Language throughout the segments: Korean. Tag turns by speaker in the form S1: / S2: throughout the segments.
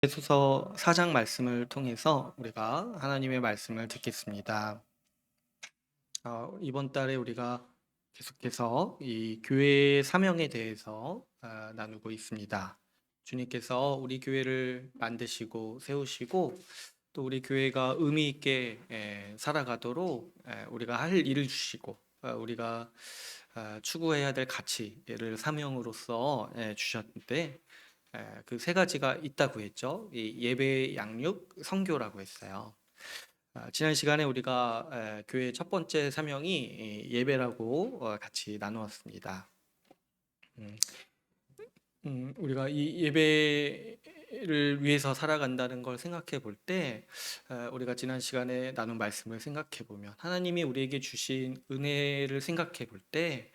S1: 에베소서 4장 말씀을 통해서 우리가 하나님의 말씀을 듣겠습니다. 이번 달에 우리가 계속해서 이 교회의 사명에 대해서 나누고 있습니다. 주님께서 우리 교회를 만드시고 세우시고 또 우리 교회가 의미 있게 살아가도록 우리가 할 일을 주시고 우리가 추구해야 될 가치를 사명으로서 주셨는데 그 세 가지가 있다고 했죠. 이 예배, 양육, 선교라고 했어요. 지난 시간에 우리가 교회의 첫 번째 사명이 이 예배라고 같이 나누었습니다. 음, 우리가 이 예배를 위해서 살아간다는 걸 생각해 볼 때, 우리가 지난 시간에 나눈 말씀을 생각해 보면 하나님이 우리에게 주신 은혜를 생각해 볼 때,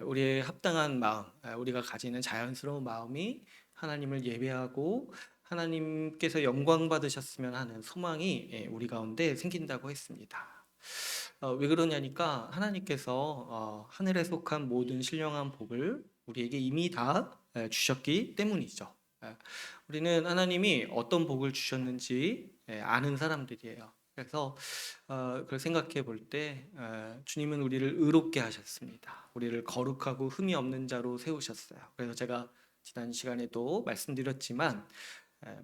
S1: 우리의 합당한 마음, 우리가 가지는 자연스러운 마음이 하나님을 예배하고 하나님께서 영광 받으셨으면 하는 소망이 우리 가운데 생긴다고 했습니다. 왜 그러냐니까 하나님께서 하늘에 속한 모든 신령한 복을 우리에게 이미 다 주셨기 때문이죠. 우리는 하나님이 어떤 복을 주셨는지 아는 사람들이에요. 그래서 그걸 생각해 볼 때 주님은 우리를 의롭게 하셨습니다. 우리를 거룩하고 흠이 없는 자로 세우셨어요. 그래서 제가 지난 시간에도 말씀드렸지만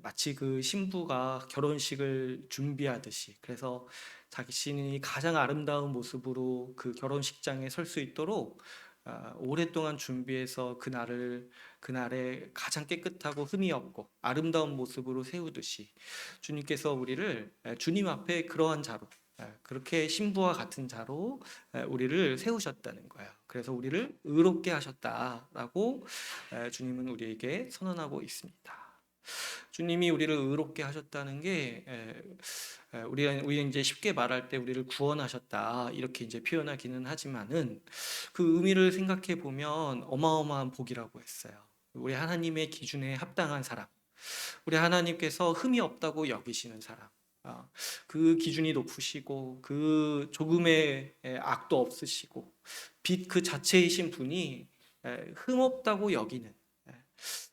S1: 마치 그 신부가 결혼식을 준비하듯이, 그래서 자신이 가장 아름다운 모습으로 그 결혼식장에 설 수 있도록 오랫동안 준비해서 그날에 가장 깨끗하고 흠이 없고 아름다운 모습으로 세우듯이 주님께서 우리를 주님 앞에 그러한 자로, 그렇게 신부와 같은 자로 우리를 세우셨다는 거예요. 그래서 우리를 의롭게 하셨다라고 주님은 우리에게 선언하고 있습니다. 주님이 우리를 의롭게 하셨다는 게 우리가 이제 쉽게 말할 때 우리를 구원하셨다 이렇게 이제 표현하기는 하지만은 그 의미를 생각해 보면 어마어마한 복이라고 했어요. 우리 하나님의 기준에 합당한 사람, 우리 하나님께서 흠이 없다고 여기시는 사람, 아, 그 기준이 높으시고 그 조금의 악도 없으시고 빛 그 자체이신 분이 흠 없다고 여기는,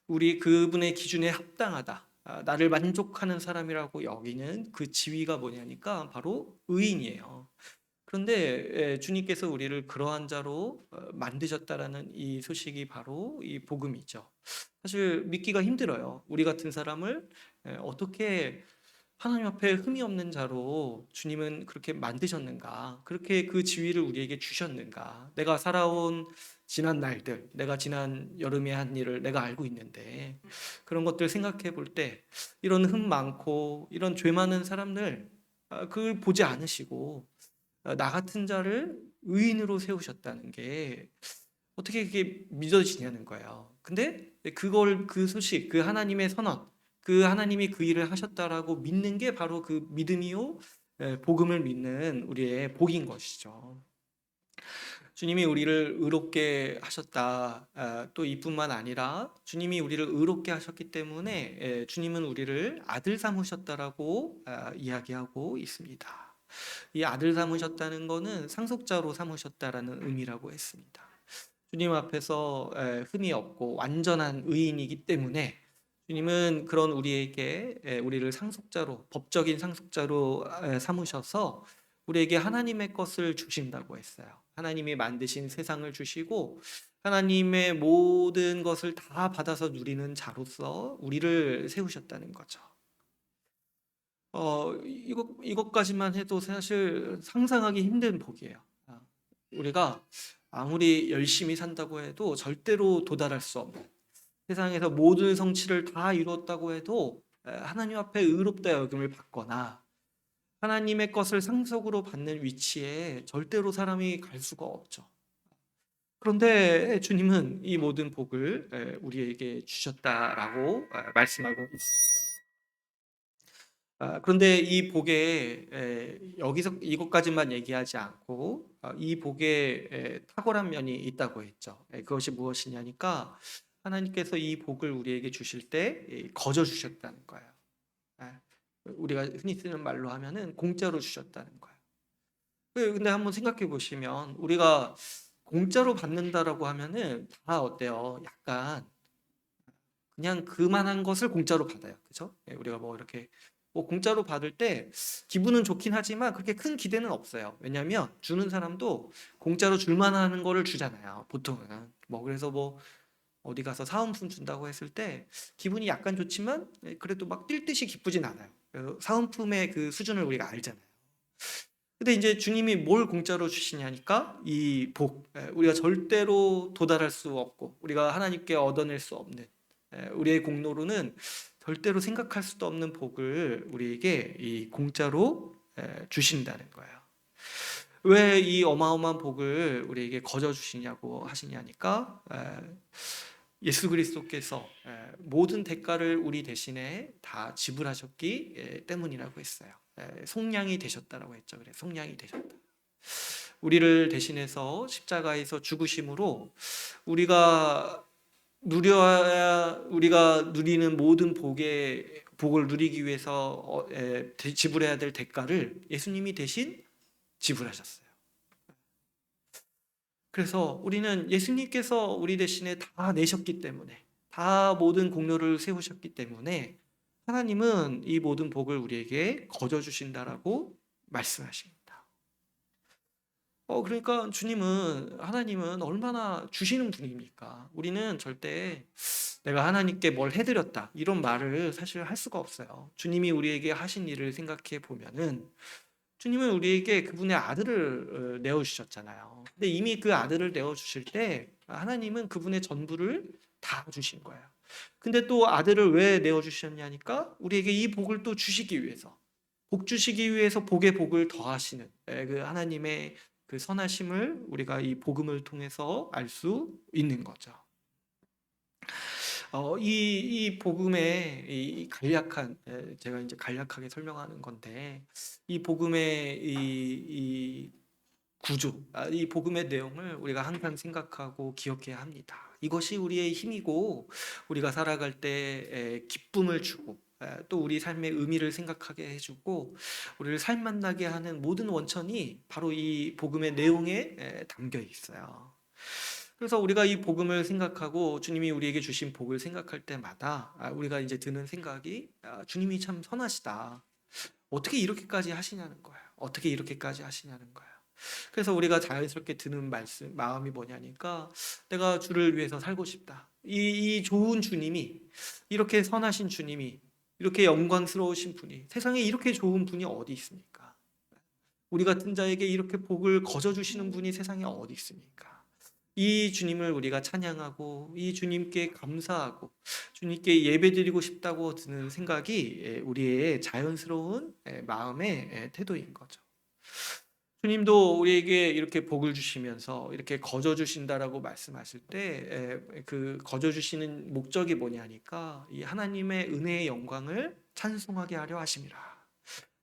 S1: 우리 그분의 기준에 합당하다, 나를 만족하는 사람이라고 여기는 그 지위가 뭐냐니까 바로 의인이에요. 그런데 주님께서 우리를 그러한 자로 만드셨다라는 이 소식이 바로 이 복음이죠. 사실 믿기가 힘들어요. 우리 같은 사람을 어떻게 하나님 앞에 흠이 없는 자로 주님은 그렇게 만드셨는가? 그렇게 그 지위를 우리에게 주셨는가? 내가 살아온 지난 날들, 내가 지난 여름에 한 일을 내가 알고 있는데 그런 것들 생각해 볼 때 이런 흠 많고 이런 죄 많은 사람들 그걸 보지 않으시고 나 같은 자를 의인으로 세우셨다는 게 어떻게 그게 믿어지냐는 거예요. 근데 그걸, 그 소식, 그 하나님의 선언, 그 하나님이 그 일을 하셨다라고 믿는 게 바로 그 믿음이요, 복음을 믿는 우리의 복인 것이죠. 주님이 우리를 의롭게 하셨다. 또 이뿐만 아니라 주님이 우리를 의롭게 하셨기 때문에 주님은 우리를 아들 삼으셨다라고 이야기하고 있습니다. 이 아들 삼으셨다는 것은 상속자로 삼으셨다라는 의미라고 했습니다. 주님 앞에서 흠이 없고 완전한 의인이기 때문에 주님은 그런 우리에게 우리를 상속자로, 법적인 상속자로 삼으셔서 우리에게 하나님의 것을 주신다고 했어요. 하나님이 만드신 세상을 주시고 하나님의 모든 것을 다 받아서 누리는 자로서 우리를 세우셨다는 거죠. 이것까지만 해도 사실 상상하기 힘든 복이에요. 우리가 아무리 열심히 산다고 해도 절대로 도달할 수 없는, 세상에서 모든 성취를 다 이루었다고 해도 하나님 앞에 의롭다 여김을 받거나 하나님의 것을 상속으로 받는 위치에 절대로 사람이 갈 수가 없죠. 그런데 주님은 이 모든 복을 우리에게 주셨다라고 말씀하고 있습니다. 그런데 이 복에 여기서 이것까지만 얘기하지 않고 이 복에 탁월한 면이 있다고 했죠. 그것이 무엇이냐니까 하나님께서 이 복을 우리에게 주실 때 거저 주셨다는 거예요. 예, 우리가 흔히 쓰는 말로 하면은 공짜로 주셨다는 거예요. 근데 한번 생각해 보시면 우리가 공짜로 받는다라고 하면은 다 어때요? 약간 그냥 그만한 것을 공짜로 받아요. 그죠? 예, 우리가 뭐 이렇게 뭐 공짜로 받을 때 기분은 좋긴 하지만 그렇게 큰 기대는 없어요. 왜냐하면 주는 사람도 공짜로 줄 만한 거를 주잖아요. 보통은. 뭐 그래서 뭐 어디 가서 사은품 준다고 했을 때 기분이 약간 좋지만 그래도 막 뛸 듯이 기쁘진 않아요. 사은품의 그 수준을 우리가 알잖아요. 근데 이제 주님이 뭘 공짜로 주시냐니까 이 복, 우리가 절대로 도달할 수 없고 우리가 하나님께 얻어낼 수 없는 우리의 공로로는 절대로 생각할 수도 없는 복을 우리에게 이 공짜로 주신다는 거예요. 왜 이 어마어마한 복을 우리에게 거저 주시냐고 하시냐니까 예수 그리스도께서 모든 대가를 우리 대신에 다 지불하셨기 때문이라고 했어요. 속량이 되셨다라고 했죠. 그래, 속량이 되셨다. 우리를 대신해서 십자가에서 죽으심으로 우리가 우리가 누리는 모든 복을 누리기 위해서 지불해야 될 대가를 예수님이 대신 지불하셨어요. 그래서 우리는 예수님께서 우리 대신에 다 내셨기 때문에, 다 모든 공로를 세우셨기 때문에 하나님은 이 모든 복을 우리에게 거저 주신다라고 말씀하십니다. 그러니까 하나님은 얼마나 주시는 분입니까? 우리는 절대 내가 하나님께 뭘 해드렸다 이런 말을 사실 할 수가 없어요. 주님이 우리에게 하신 일을 생각해 보면은 주님은 우리에게 그분의 아들을 내어주셨잖아요. 근데 이미 그 아들을 내어주실 때 하나님은 그분의 전부를 다 주신 거예요. 근데 또 아들을 왜 내어주셨냐니까 우리에게 이 복을 또 주시기 위해서, 복 주시기 위해서 복의 복을 더하시는 그 하나님의 그 선하심을 우리가 이 복음을 통해서 알 수 있는 거죠. 이 복음의 이 간략한, 제가 이제 간략하게 설명하는 건데, 이 복음의 이 구조, 이 복음의 내용을 우리가 항상 생각하고 기억해야 합니다. 이것이 우리의 힘이고, 우리가 살아갈 때 기쁨을 주고, 또 우리 삶의 의미를 생각하게 해주고, 우리를 살맛나게 하는 모든 원천이 바로 이 복음의 내용에 담겨 있어요. 그래서 우리가 이 복음을 생각하고 주님이 우리에게 주신 복을 생각할 때마다 우리가 이제 드는 생각이 주님이 참 선하시다. 어떻게 이렇게까지 하시냐는 거예요. 어떻게 이렇게까지 하시냐는 거예요. 그래서 우리가 자연스럽게 드는 마음이 뭐냐니까 내가 주를 위해서 살고 싶다. 이 좋은 주님이, 이렇게 선하신 주님이, 이렇게 영광스러우신 분이, 세상에 이렇게 좋은 분이 어디 있습니까? 우리 같은 자에게 이렇게 복을 거저 주시는 분이 세상에 어디 있습니까? 이 주님을 우리가 찬양하고 이 주님께 감사하고 주님께 예배드리고 싶다고 드는 생각이 우리의 자연스러운 마음의 태도인 거죠. 주님도 우리에게 이렇게 복을 주시면서 이렇게 거저 주신다라고 말씀하실 때 그 거저 주시는 목적이 뭐냐니까 이 하나님의 은혜의 영광을 찬송하게 하려 하심이라.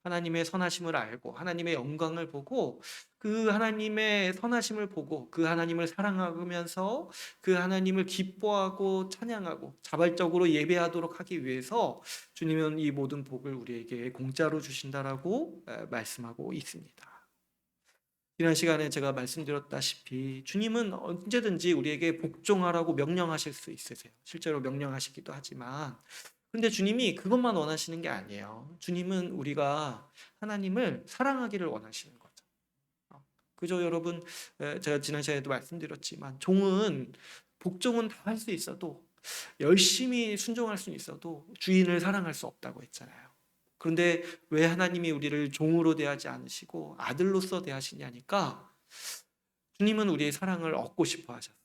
S1: 하나님의 선하심을 알고 하나님의 영광을 보고 그 하나님의 선하심을 보고 그 하나님을 사랑하면서 그 하나님을 기뻐하고 찬양하고 자발적으로 예배하도록 하기 위해서 주님은 이 모든 복을 우리에게 공짜로 주신다라고 말씀하고 있습니다. 지난 시간에 제가 말씀드렸다시피 주님은 언제든지 우리에게 복종하라고 명령하실 수 있으세요. 실제로 명령하시기도 하지만 근데 주님이 그것만 원하시는 게 아니에요. 주님은 우리가 하나님을 사랑하기를 원하시는 거죠. 그죠, 여러분? 제가 지난 시간에도 말씀드렸지만 복종은 다 할 수 있어도 열심히 순종할 수 있어도 주인을 사랑할 수 없다고 했잖아요. 그런데 왜 하나님이 우리를 종으로 대하지 않으시고 아들로서 대하시냐니까 주님은 우리의 사랑을 얻고 싶어 하셨어요.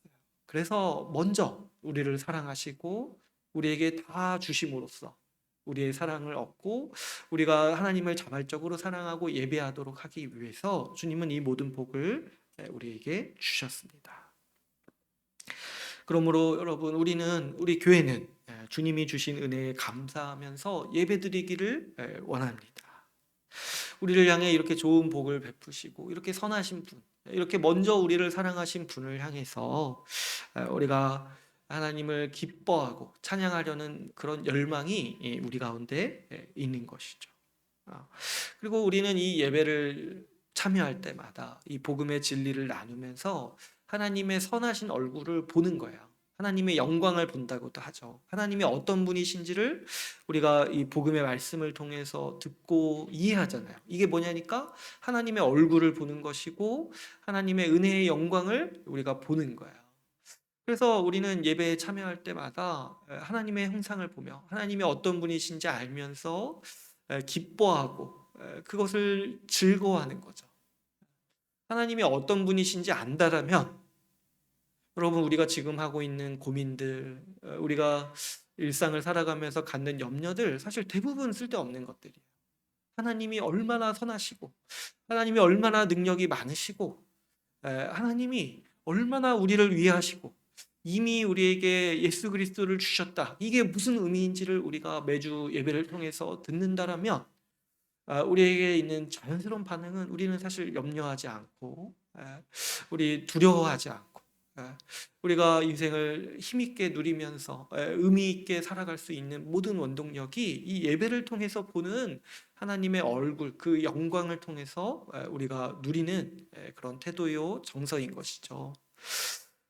S1: 그래서 먼저 우리를 사랑하시고 우리에게 다 주심으로써 우리의 사랑을 얻고 우리가 하나님을 자발적으로 사랑하고 예배하도록 하기 위해서 주님은 이 모든 복을 우리에게 주셨습니다. 그러므로 여러분 우리 교회는 주님이 주신 은혜에 감사하면서 예배드리기를 원합니다. 우리를 향해 이렇게 좋은 복을 베푸시고 이렇게 선하신 분, 이렇게 먼저 우리를 사랑하신 분을 향해서 우리가 하나님을 기뻐하고 찬양하려는 그런 열망이 우리 가운데 있는 것이죠. 그리고 우리는 이 예배를 참여할 때마다 이 복음의 진리를 나누면서 하나님의 선하신 얼굴을 보는 거예요. 하나님의 영광을 본다고도 하죠. 하나님이 어떤 분이신지를 우리가 이 복음의 말씀을 통해서 듣고 이해하잖아요. 이게 뭐냐니까 하나님의 얼굴을 보는 것이고 하나님의 은혜의 영광을 우리가 보는 거예요. 그래서 우리는 예배에 참여할 때마다 하나님의 형상을 보며 하나님이 어떤 분이신지 알면서 기뻐하고 그것을 즐거워하는 거죠. 하나님이 어떤 분이신지 안다라면 여러분, 우리가 지금 하고 있는 고민들, 우리가 일상을 살아가면서 갖는 염려들 사실 대부분 쓸데없는 것들이에요. 하나님이 얼마나 선하시고 하나님이 얼마나 능력이 많으시고 하나님이 얼마나 우리를 위하시고 이미 우리에게 예수 그리스도를 주셨다. 이게 무슨 의미인지를 우리가 매주 예배를 통해서 듣는다라면 우리에게 있는 자연스러운 반응은 우리는 사실 염려하지 않고 우리 두려워하지 않고 우리가 인생을 힘있게 누리면서 의미 있게 살아갈 수 있는 모든 원동력이 이 예배를 통해서 보는 하나님의 얼굴, 그 영광을 통해서 우리가 누리는 그런 태도요 정서인 것이죠.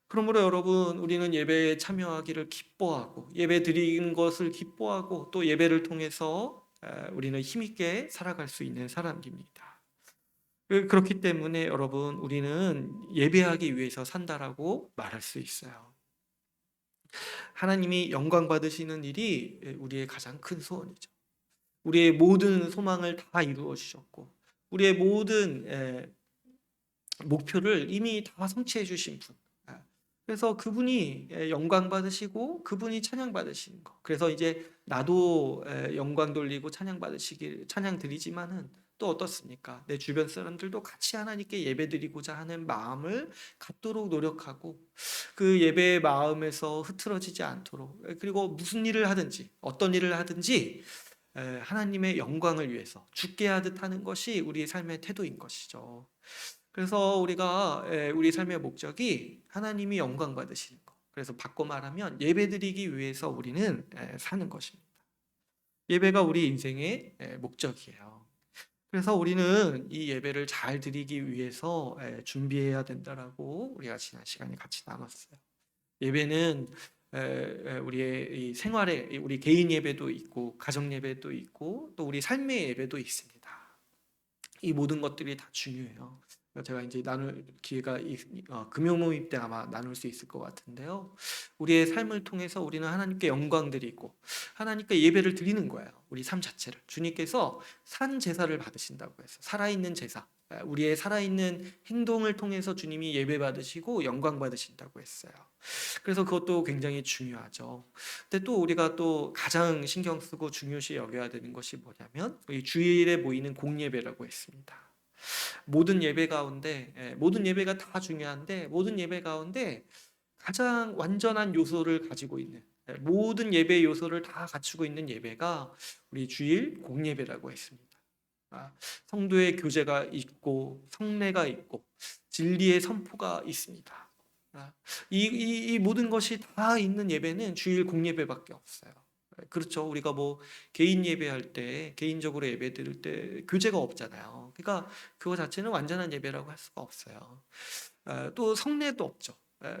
S1: 그러므로 여러분, 우리는 예배에 참여하기를 기뻐하고 예배 드리는 것을 기뻐하고 또 예배를 통해서 우리는 힘있게 살아갈 수 있는 사람입니다. 그렇기 때문에 여러분, 우리는 예배하기 위해서 산다라고 말할 수 있어요. 하나님이 영광 받으시는 일이 우리의 가장 큰 소원이죠. 우리의 모든 소망을 다 이루어 주셨고 우리의 모든 목표를 이미 다 성취해 주신 분. 그래서 그분이 영광 받으시고 그분이 찬양 받으시는 거. 그래서 이제 나도 영광 돌리고 찬양 드리지만은 또 어떻습니까? 내 주변 사람들도 같이 하나님께 예배드리고자 하는 마음을 갖도록 노력하고 그 예배의 마음에서 흐트러지지 않도록 그리고 무슨 일을 하든지 어떤 일을 하든지 하나님의 영광을 위해서 죽게 하듯 하는 것이 우리의 삶의 태도인 것이죠. 그래서 우리가 우리 삶의 목적이 하나님이 영광 받으시는 것. 그래서 바꿔 말하면 예배드리기 위해서 우리는 사는 것입니다. 예배가 우리 인생의 목적이에요. 그래서 우리는 이 예배를 잘 드리기 위해서 준비해야 된다라고 우리가 지난 시간에 같이 나눴어요. 예배는 우리의 이 생활에 우리 개인 예배도 있고 가정 예배도 있고 또 우리 삶의 예배도 있습니다. 이 모든 것들이 다 중요해요. 제가 이제 나눌 기회가 금요 모임 때 아마 나눌 수 있을 것 같은데요. 우리의 삶을 통해서 우리는 하나님께 영광 드리고 하나님께 예배를 드리는 거예요. 우리 삶 자체를 주님께서 산 제사를 받으신다고 해서 살아있는 제사, 우리의 살아있는 행동을 통해서 주님이 예배 받으시고 영광 받으신다고 했어요. 그래서 그것도 굉장히 중요하죠. 근데 또 우리가 또 가장 신경 쓰고 중요시 여겨야 되는 것이 뭐냐면 이 주일에 모이는 공예배라고 했습니다. 모든 예배가 다 중요한데 모든 예배 가운데 가장 완전한 요소를 가지고 있는 모든 예배 요소를 다 갖추고 있는 예배가 우리 주일 공예배라고 했습니다. 성도의 교제가 있고 성례가 있고 진리의 선포가 있습니다. 이 모든 것이 다 있는 예배는 주일 공예배밖에 없어요. 그렇죠. 우리가 뭐 개인 예배할 때 개인적으로 예배 드릴 때 교제가 없잖아요. 그러니까 그거 자체는 완전한 예배라고 할 수가 없어요. 또 성례도 없죠.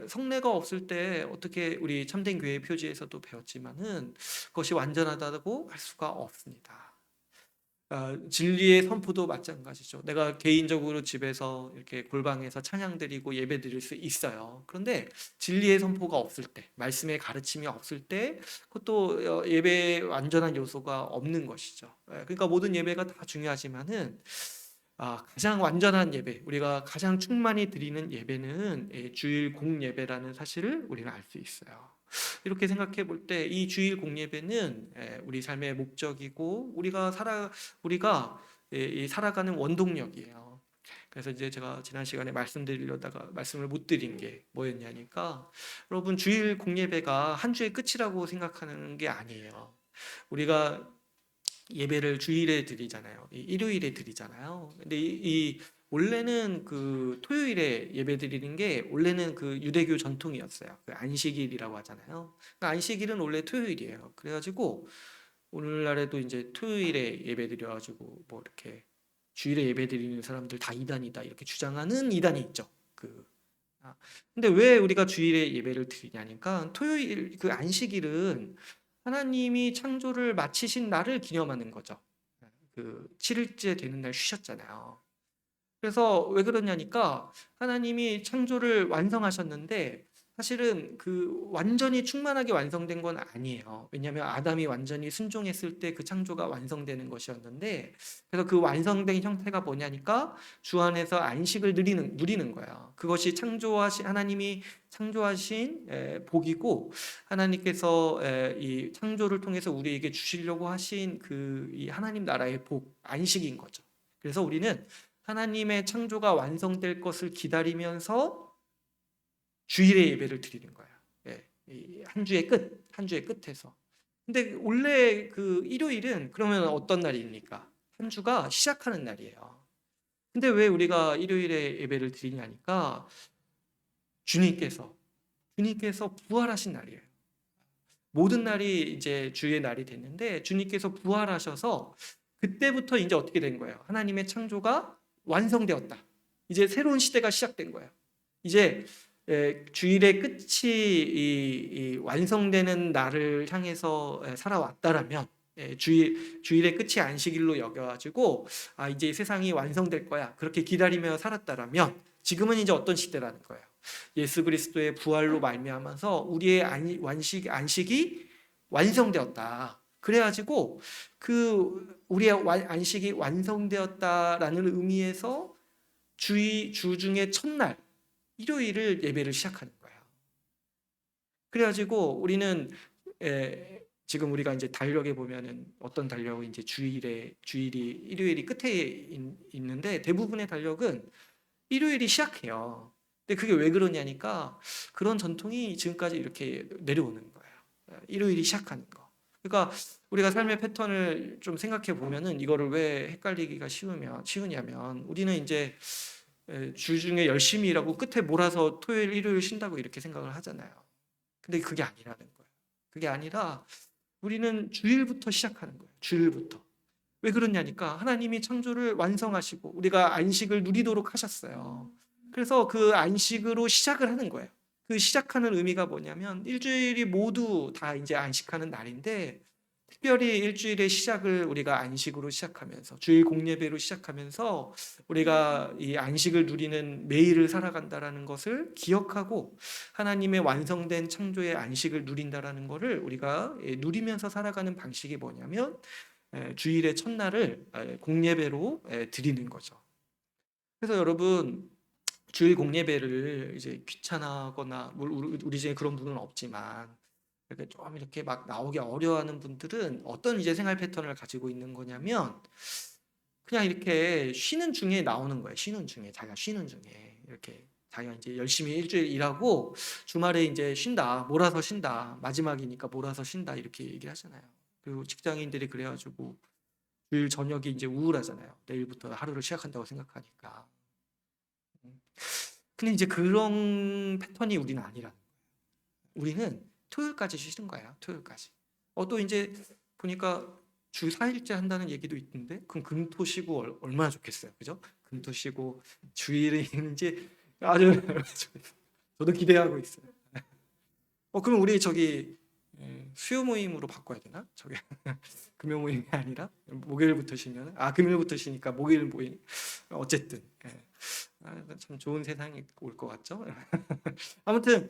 S1: 성례가 없을 때 어떻게 우리 참된 교회 표지에서도 배웠지만은 그것이 완전하다고 할 수가 없습니다. 진리의 선포도 마찬가지죠. 내가 개인적으로 집에서 이렇게 골방에서 찬양 드리고 예배 드릴 수 있어요. 그런데 진리의 선포가 없을 때, 말씀의 가르침이 없을 때, 그것도 예배의 완전한 요소가 없는 것이죠. 그러니까 모든 예배가 다 중요하지만은 가장 완전한 예배, 우리가 가장 충만히 드리는 예배는 주일 공예배라는 사실을 우리는 알 수 있어요. 이렇게 생각해 볼 때 이 주일 공예배는 우리 삶의 목적이고 우리가 이 살아가는 원동력이에요. 그래서 이제 제가 지난 시간에 말씀드리려다가 말씀을 못 드린 게 뭐였냐니까 여러분 주일 공예배가 한 주의 끝이라고 생각하는 게 아니에요. 우리가 예배를 주일에 드리잖아요. 일요일에 드리잖아요. 근데 원래는 그 토요일에 예배 드리는 게 원래는 그 유대교 전통이었어요. 그 안식일이라고 하잖아요. 그 안식일은 원래 토요일이에요. 그래가지고 오늘날에도 이제 토요일에 예배 드려가지고 뭐 이렇게 주일에 예배 드리는 사람들 다 이단이다 이렇게 주장하는 이단이 있죠. 그 아, 근데 왜 우리가 주일에 예배를 드리냐니까 토요일 그 안식일은 하나님이 창조를 마치신 날을 기념하는 거죠. 그 7일째 되는 날 쉬셨잖아요. 그래서 왜 그러냐니까 하나님이 창조를 완성하셨는데 사실은 그 완전히 충만하게 완성된 건 아니에요. 왜냐하면 아담이 완전히 순종했을 때 그 창조가 완성되는 것이었는데, 그래서 그 완성된 형태가 뭐냐니까 주 안에서 안식을 누리는 거야. 그것이 창조하신 하나님이 창조하신 복이고, 하나님께서 이 창조를 통해서 우리에게 주시려고 하신 그 이 하나님 나라의 복, 안식인 거죠. 그래서 우리는 하나님의 창조가 완성될 것을 기다리면서 주일의 예배를 드리는 거예요. 예, 한 주의 끝, 한 주의 끝에서. 근데 원래 그 일요일은 그러면 어떤 날입니까? 한 주가 시작하는 날이에요. 근데 왜 우리가 일요일에 예배를 드리냐니까 주님께서 주님께서 부활하신 날이에요. 모든 날이 이제 주의 날이 됐는데 주님께서 부활하셔서 그때부터 이제 어떻게 된 거예요? 하나님의 창조가 완성되었다. 이제 새로운 시대가 시작된 거예요. 이제 주일의 끝이 이 완성되는 날을 향해서 살아왔다라면 주일의 끝이 안식일로 여겨가지고 아 이제 세상이 완성될 거야 그렇게 기다리며 살았다라면 지금은 이제 어떤 시대라는 거예요. 예수 그리스도의 부활로 말미암아서 우리의 안식이 완성되었다. 그래가지고 그 우리의 안식이 완성되었다라는 의미에서 주 중에 첫날 일요일을 예배를 시작하는 거예요. 그래가지고 우리는 지금 우리가 이제 달력에 보면은 어떤 달력은 이제 주일이 일요일이 끝에 있는데 대부분의 달력은 일요일이 시작해요. 근데 그게 왜 그러냐니까 그런 전통이 지금까지 이렇게 내려오는 거예요. 일요일이 시작하는 거. 그러니까 우리가 삶의 패턴을 좀 생각해 보면은 이거를 왜 헷갈리기가 쉬우냐면 우리는 이제 주중에 열심히 일하고 끝에 몰아서 토요일, 일요일 쉰다고 이렇게 생각을 하잖아요. 근데 그게 아니라는 거예요. 그게 아니라 우리는 주일부터 시작하는 거예요. 주일부터. 왜 그러냐니까 하나님이 창조를 완성하시고 우리가 안식을 누리도록 하셨어요. 그래서 그 안식으로 시작을 하는 거예요. 그 시작하는 의미가 뭐냐면 일주일이 모두 다 이제 안식하는 날인데 특별히 일주일의 시작을 우리가 안식으로 시작하면서 주일 공예배로 시작하면서 우리가 이 안식을 누리는 매일을 살아간다라는 것을 기억하고 하나님의 완성된 창조의 안식을 누린다라는 것을 우리가 누리면서 살아가는 방식이 뭐냐면 주일의 첫날을 공예배로 드리는 거죠. 그래서 여러분 주일 공예배를 이제 귀찮아하거나 우리 중에 그런 분은 없지만 이렇게 좀 이렇게 막 나오기 어려워하는 분들은 어떤 이제 생활 패턴을 가지고 있는 거냐면 그냥 이렇게 쉬는 중에 나오는 거예요. 쉬는 중에 자기가 쉬는 중에 이렇게 자기가 이제 열심히 일주일 일하고 주말에 이제 쉰다, 몰아서 쉰다, 마지막이니까 몰아서 쉰다 이렇게 얘기를 하잖아요. 그리고 직장인들이 그래가지고 주일 저녁이 이제 우울하잖아요. 내일부터 하루를 시작한다고 생각하니까. 근데 이제 그런 패턴이 우리는 아니라는 거예요. 우리는 토요일까지 쉬는 거예요. 토요일까지. 또 이제 보니까 주 4일째 한다는 얘기도 있던데 그럼 금토 쉬고 얼마나 좋겠어요. 그죠? 금토 쉬고 주일은 이제 아주 저도 기대하고 있어요. 그럼 우리 저기 수요 모임으로 바꿔야 되나? 저기 금요 모임이 아니라 목요일부터 쉬면 금요일부터 쉬니까 목요일 모임 어쨌든 참 좋은 세상이 올 것 같죠? 아무튼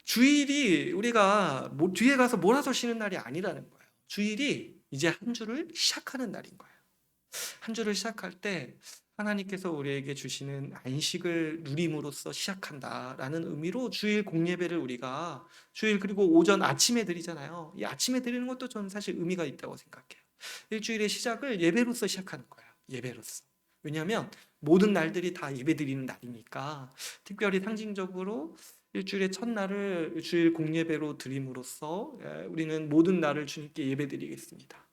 S1: 주일이 우리가 뒤에 가서 몰아서 쉬는 날이 아니라는 거예요. 주일이 이제 한 주를 시작하는 날인 거예요. 한 주를 시작할 때 하나님께서 우리에게 주시는 안식을 누림으로써 시작한다라는 의미로 주일 공예배를 우리가 주일 그리고 오전 아침에 드리잖아요. 이 아침에 드리는 것도 저는 사실 의미가 있다고 생각해요. 일주일의 시작을 예배로서 시작하는 거예요. 예배로서. 왜냐하면 모든 날들이 다 예배 드리는 날이니까 특별히 상징적으로 일주일의 첫날을 주일 공예배로 드림으로써 우리는 모든 날을 주님께 예배드리겠습니다.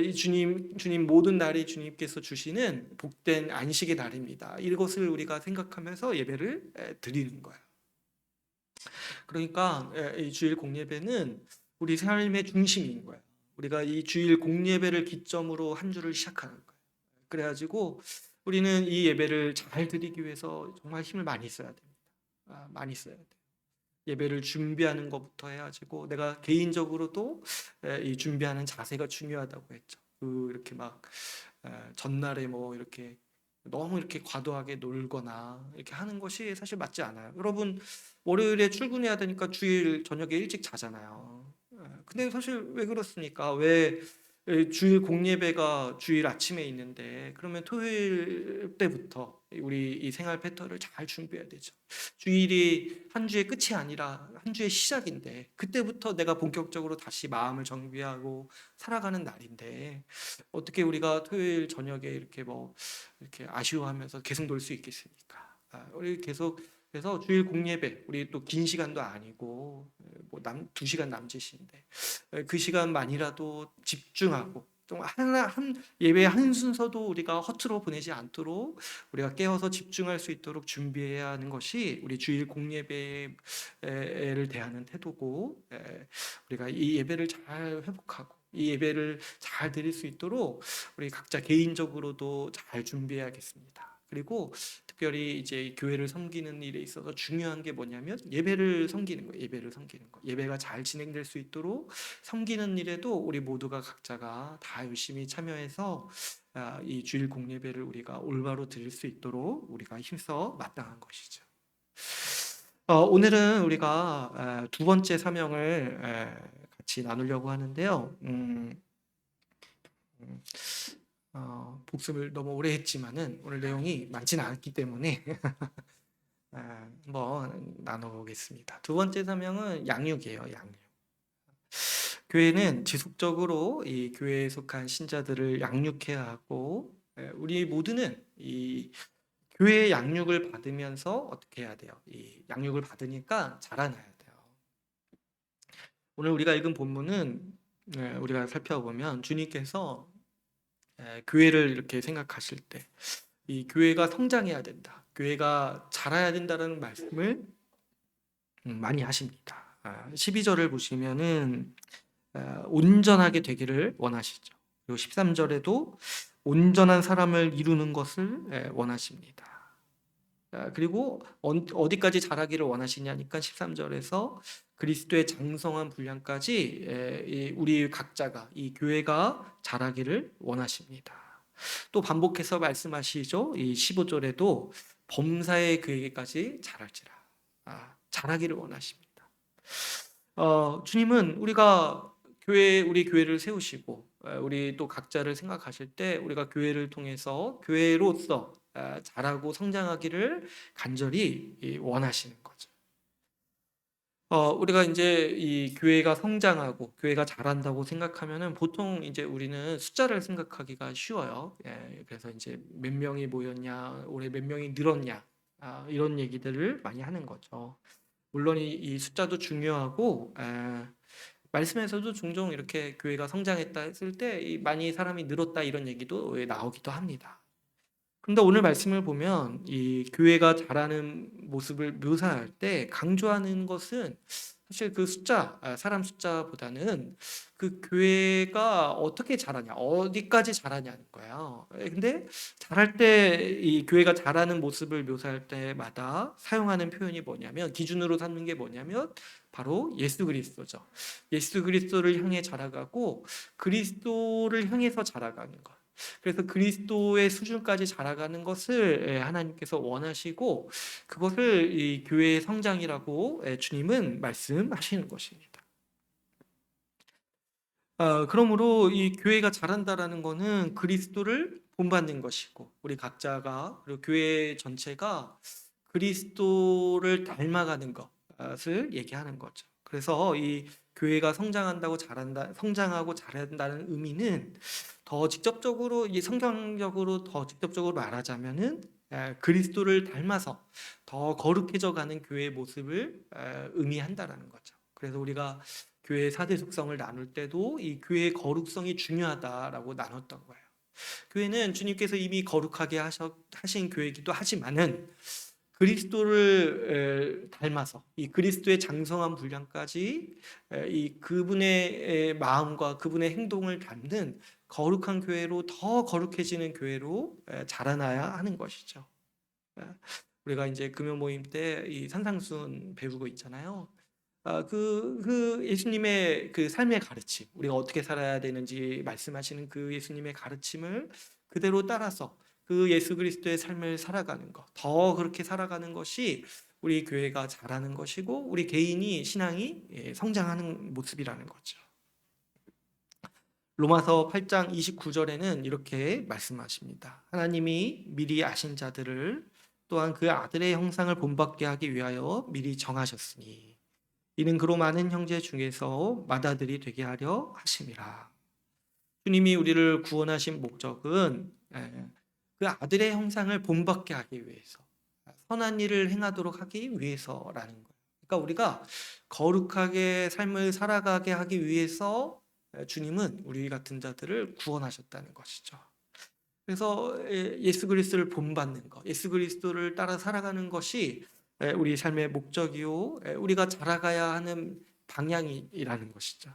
S1: 이 주님 모든 날이 주님께서 주시는 복된 안식의 날입니다. 이것을 우리가 생각하면서 예배를 드리는 거예요. 그러니까 이 주일 공예배는 우리 삶의 중심인 거예요. 우리가 이 주일 공예배를 기점으로 한 주를 시작하는 거예요. 그래가지고 우리는 이 예배를 잘 드리기 위해서 정말 힘을 많이 써야 됩니다. 많이 써야 돼요. 예배를 준비하는 것부터 해가지고 내가 개인적으로도 이 준비하는 자세가 중요하다고 했죠. 이렇게 막 전날에 뭐 이렇게 너무 이렇게 과도하게 놀거나 이렇게 하는 것이 사실 맞지 않아요. 여러분 월요일에 출근해야 되니까 주일 저녁에 일찍 자잖아요. 근데 사실 왜 그렇습니까? 왜 주일 공예배가 주일 아침에 있는데 그러면 토요일 때부터 우리 이 생활 패턴을 잘 준비해야 되죠. 주일이 한 주의 끝이 아니라 한 주의 시작인데 그때부터 내가 본격적으로 다시 마음을 정비하고 살아가는 날인데 어떻게 우리가 토요일 저녁에 이렇게 뭐 이렇게 아쉬워하면서 계속 놀 수 있겠습니까? 우리 계속 그래서 주일 공예배 우리 또 긴 시간도 아니고 뭐 2시간 남짓인데 그 시간만이라도 집중하고 좀 하나 한 예배 한 순서도 우리가 허투루 보내지 않도록 우리가 깨어서 집중할 수 있도록 준비해야 하는 것이 우리 주일 공예배를 대하는 태도고 우리가 이 예배를 잘 회복하고 이 예배를 잘 드릴 수 있도록 우리 각자 개인적으로도 잘 준비해야겠습니다. 그리고 특별히 이제 교회를 섬기는 일에 있어서 중요한 게 뭐냐면 예배를 섬기는 거예요. 예배를 섬기는 거. 예배가 잘 진행될 수 있도록 섬기는 일에도 우리 모두가 각자가 다 열심히 참여해서 이 주일 공예배를 우리가 올바로 드릴 수 있도록 우리가 힘써 마땅한 것이죠. 오늘은 우리가 두 번째 사명을 같이 나누려고 하는데요. 복습을 너무 오래 했지만은 오늘 내용이 많지는 않기 때문에 한번 나눠보겠습니다. 두 번째 사명은 양육이에요. 양육. 교회는 지속적으로 이 교회에 속한 신자들을 양육해야 하고 우리 모두는 이 교회의 양육을 받으면서 어떻게 해야 돼요? 이 양육을 받으니까 자라나야 돼요. 오늘 우리가 읽은 본문은 우리가 살펴보면 주님께서 교회를 이렇게 생각하실 때 이 교회가 성장해야 된다. 교회가 자라야 된다는 말씀을 많이 하십니다. 12절을 보시면은 온전하게 되기를 원하시죠. 그리고 13절에도 온전한 사람을 이루는 것을 원하십니다. 그리고 어디까지 자라기를 원하시냐니까 13절에서 그리스도의 장성한 분량까지 우리 각자가 이 교회가 자라기를 원하십니다. 또 반복해서 말씀하시죠. 이 15절에도 범사의 그에게까지 자랄지라. 자라기를 원하십니다. 주님은 우리가 우리 교회를 세우시고 우리 또 각자를 생각하실 때 우리가 교회를 통해서 교회로서 자라고 성장하기를 간절히 원하시는 거죠. 우리가 이제 이 교회가 성장하고 교회가 자란다고 생각하면은 보통 이제 우리는 숫자를 생각하기가 쉬워요. 그래서 이제 몇 명이 모였냐, 올해 몇 명이 늘었냐, 이런 얘기들을 많이 하는 거죠. 물론 이 숫자도 중요하고 말씀에서도 종종 이렇게 교회가 성장했다 했을 때 많이 사람이 늘었다 이런 얘기도 나오기도 합니다. 그런데 오늘 말씀을 보면 이 교회가 자라는 모습을 묘사할 때 강조하는 것은 사실 그 숫자, 사람 숫자보다는 그 교회가 어떻게 자라냐, 어디까지 자라냐는 거예요. 근데 자랄 때 이 교회가 자라는 모습을 묘사할 때마다 사용하는 표현이 뭐냐면 기준으로 삼는 게 뭐냐면 바로 예수 그리스도죠. 예수 그리스도를 향해 자라가고 그리스도를 향해서 자라가는 것. 그래서 그리스도의 수준까지 자라가는 것을 하나님께서 원하시고 그것을 이 교회의 성장이라고 주님은 말씀하시는 것입니다. 그러므로 이 교회가 자란다라는 것은 그리스도를 본받는 것이고 우리 각자가 그리고 교회 전체가 그리스도를 닮아가는 것을 얘기하는 거죠. 그래서 이 교회가 성장하고 자란다는 의미는 더 직접적으로 성경적으로 더 직접적으로 말하자면은 그리스도를 닮아서 더 거룩해져 가는 교회의 모습을 의미한다라는 거죠. 그래서 우리가 교회의 4대 속성을 나눌 때도 이 교회의 거룩성이 중요하다라고 나눴던 거예요. 교회는 주님께서 이미 거룩하게 하신 교회이기도 하지만은 그리스도를 닮아서 이 그리스도의 장성한 분량까지 이 그분의 마음과 그분의 행동을 담는 거룩한 교회로 더 거룩해지는 교회로 자라나야 하는 것이죠. 우리가 이제 금요 모임 때 이 산상수훈 배우고 있잖아요. 그 예수님의 그 삶의 가르침, 우리가 어떻게 살아야 되는지 말씀하시는 그 예수님의 가르침을 그대로 따라서 그 예수 그리스도의 삶을 살아가는 것, 더 그렇게 살아가는 것이 우리 교회가 잘하는 것이고 우리 개인이 신앙이 성장하는 모습이라는 거죠. 로마서 8장 29절에는 이렇게 말씀하십니다. 하나님이 미리 아신 자들을 또한 그 아들의 형상을 본받게 하기 위하여 미리 정하셨으니 이는 그로 많은 형제 중에서 맏아들이 되게 하려 하심이라. 주님이 우리를 구원하신 목적은 그 아들의 형상을 본받게 하기 위해서, 선한 일을 행하도록 하기 위해서라는 거예요. 그러니까 우리가 거룩하게 삶을 살아가게 하기 위해서 주님은 우리 같은 자들을 구원하셨다는 것이죠. 그래서 예수 그리스도를 본받는 것, 예수 그리스도를 따라 살아가는 것이 우리 삶의 목적이요, 우리가 자라가야 하는 방향이라는 것이죠.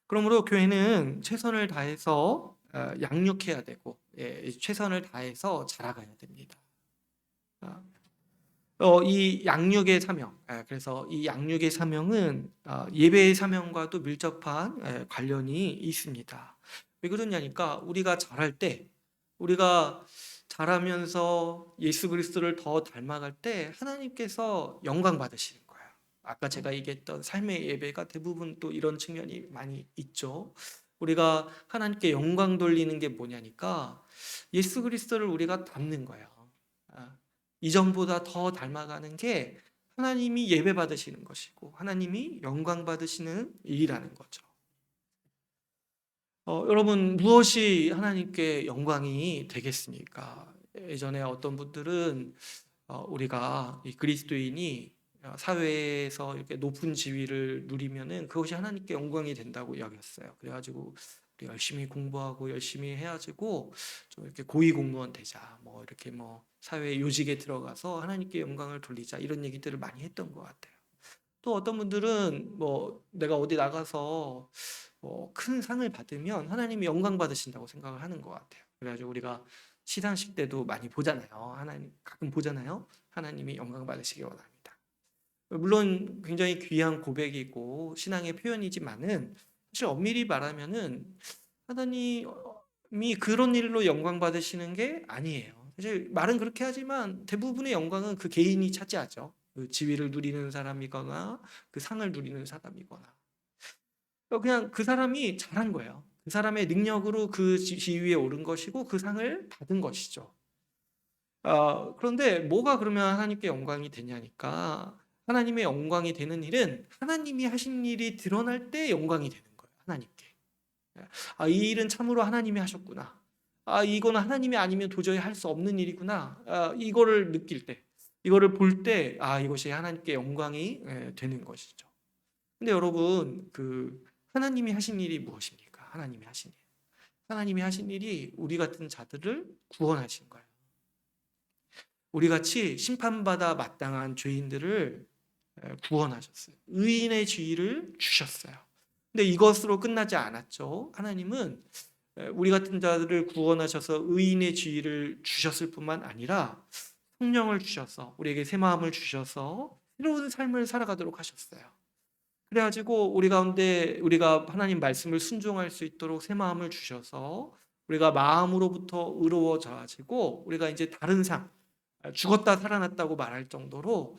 S1: 그러므로 교회는 최선을 다해서 양육해야 되고, 최선을 다해서 자라가야 됩니다. 이 양육의 사명, 그래서 이 양육의 사명은 예배의 사명과도 밀접한 관련이 있습니다. 왜 그러냐니까 우리가 자랄 때, 우리가 자라면서 예수 그리스도를 더 닮아갈 때 하나님께서 영광 받으시는 거예요. 아까 제가 얘기했던 삶의 예배가 대부분 또 이런 측면이 많이 있죠. 우리가 하나님께 영광 돌리는 게 뭐냐니까 예수 그리스도를 우리가 닮는 거예요. 이전보다 더 닮아가는 게 하나님이 예배 받으시는 것이고 하나님이 영광 받으시는 일이라는 거죠. 여러분, 무엇이 하나님께 영광이 되겠습니까? 예전에 어떤 분들은 우리가 이 그리스도인이 사회에서 이렇게 높은 지위를 누리면은 그것이 하나님께 영광이 된다고 여겼어요. 그래가지고 우리 열심히 공부하고 열심히 해가지고 좀 이렇게 고위 공무원 되자, 뭐 이렇게 뭐 사회 요직에 들어가서 하나님께 영광을 돌리자 이런 얘기들을 많이 했던 것 같아요. 또 어떤 분들은 뭐 내가 어디 나가서 큰 상을 받으면 하나님이 영광 받으신다고 생각을 하는 것 같아요. 그래가지고 우리가 시상식 때도 많이 보잖아요. 하나님 가끔 보잖아요. 하나님이 영광 받으시기 원합니다. 물론 굉장히 귀한 고백이고 신앙의 표현이지만은 사실 엄밀히 말하면은 하나님이 그런 일로 영광 받으시는 게 아니에요. 사실 말은 그렇게 하지만 대부분의 영광은 그 개인이 차지하죠. 그 지위를 누리는 사람이거나 그 상을 누리는 사람이거나 그냥 그 사람이 잘한 거예요. 그 사람의 능력으로 그 지위에 오른 것이고 그 상을 받은 것이죠. 그런데 뭐가 그러면 하나님께 영광이 되냐니까 하나님의 영광이 되는 일은 하나님이 하신 일이 드러날 때 영광이 되는 거예요. 하나님께. 이 일은 참으로 하나님이 하셨구나. 이거는 하나님이 아니면 도저히 할 수 없는 일이구나. 이거를 느낄 때, 이거를 볼 때, 이것이 하나님께 영광이 되는 것이죠. 근데 여러분, 그 하나님이 하신 일이 무엇입니까? 하나님이 하신 일. 하나님이 하신 일이 우리 같은 자들을 구원하신 거예요. 우리 같이 심판받아 마땅한 죄인들을 구원하셨어요. 의인의 지위를 주셨어요. 근데 이것으로 끝나지 않았죠. 하나님은 우리 같은 자들을 구원하셔서 의인의 지위를 주셨을 뿐만 아니라 성령을 주셔서 우리에게 새 마음을 주셔서 새로운 삶을 살아가도록 하셨어요. 그래가지고 우리 가운데 우리가 하나님 말씀을 순종할 수 있도록 새 마음을 주셔서 우리가 마음으로부터 의로워져가지고 우리가 이제 다른 삶, 죽었다 살아났다고 말할 정도로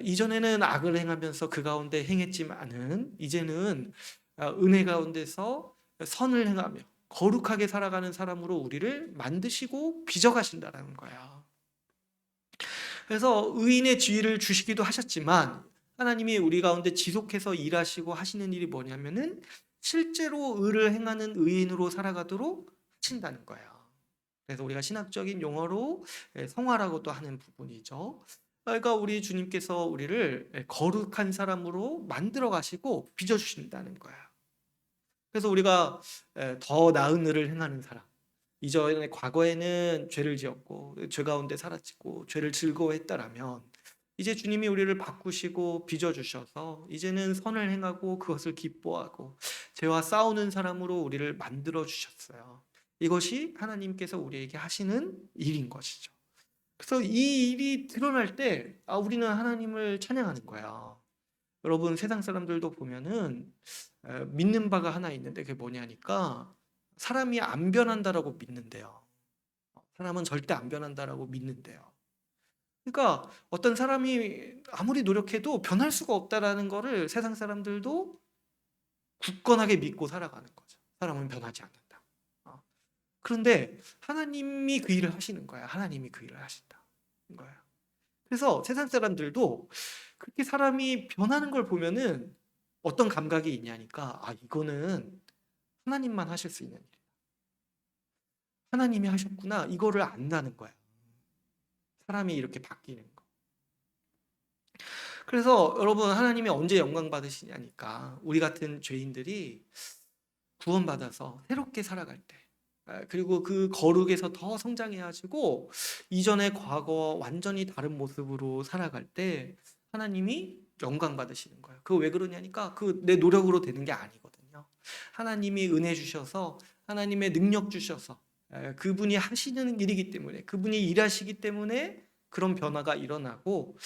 S1: 이전에는 악을 행하면서 그 가운데 행했지만은 이제는 은혜 가운데서 선을 행하며 거룩하게 살아가는 사람으로 우리를 만드시고 빚어가신다는 거야. 그래서 의인의 지위를 주시기도 하셨지만 하나님이 우리 가운데 지속해서 일하시고 하시는 일이 뭐냐면은 실제로 의를 행하는 의인으로 살아가도록 하신다는 거예요. 그래서 우리가 신학적인 용어로 성화라고도 하는 부분이죠. 그러니까 우리 주님께서 우리를 거룩한 사람으로 만들어 가시고 빚어 주신다는 거예요. 그래서 우리가 더 나은 의를 행하는 사람, 이전에 과거에는 죄를 지었고 죄 가운데 살았고 죄를 즐거워했다라면 이제 주님이 우리를 바꾸시고 빚어주셔서 이제는 선을 행하고 그것을 기뻐하고 죄와 싸우는 사람으로 우리를 만들어 주셨어요. 이것이 하나님께서 우리에게 하시는 일인 것이죠. 그래서 이 일이 드러날 때 우리는 하나님을 찬양하는 거야. 여러분 세상 사람들도 보면은 믿는 바가 하나 있는데 그게 뭐냐니까 사람이 안 변한다라고 믿는데요. 사람은 절대 안 변한다라고 믿는데요. 그러니까 어떤 사람이 아무리 노력해도 변할 수가 없다라는 거를 세상 사람들도 굳건하게 믿고 살아가는 거죠. 사람은 변하지 않는다. 그런데 하나님이 그 일을 하시는 거야. 하나님이 그 일을 하신다. 거예요. 그래서 세상 사람들도 그렇게 사람이 변하는 걸 보면은 어떤 감각이 있냐니까 이거는 하나님만 하실 수 있는 일이야. 하나님이 하셨구나. 이거를 안다는 거야. 사람이 이렇게 바뀌는 거. 그래서 여러분 하나님이 언제 영광 받으시냐니까 우리 같은 죄인들이 구원받아서 새롭게 살아갈 때 그리고 그 거룩에서 더 성장해가지고 이전의 과거와 완전히 다른 모습으로 살아갈 때 하나님이 영광 받으시는 거예요. 그거 왜 그러냐니까 그 내 노력으로 되는 게 아니거든요. 하나님이 은혜 주셔서 하나님의 능력 주셔서 그분이 하시는 일이기 때문에 그분이 일하시기 때문에 그런 변화가 일어나고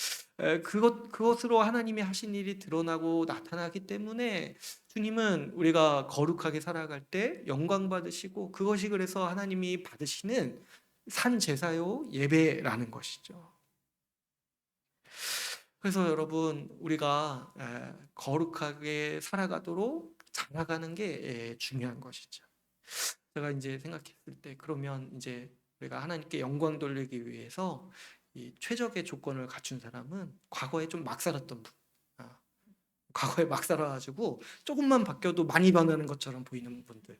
S1: 그것으로 하나님이 하신 일이 드러나고 나타나기 때문에 주님은 우리가 거룩하게 살아갈 때 영광 받으시고 그것이 그래서 하나님이 받으시는 산 제사요 예배라는 것이죠. 그래서 여러분 우리가 거룩하게 살아가도록 자라가는 게 중요한 것이죠. 제가 이제 생각했을 때 그러면 이제 우리가 하나님께 영광 돌리기 위해서 이 최적의 조건을 갖춘 사람은 과거에 좀 막 살았던 분, 과거에 막 살아가지고 조금만 바뀌어도 많이 변하는 것처럼 보이는 분들,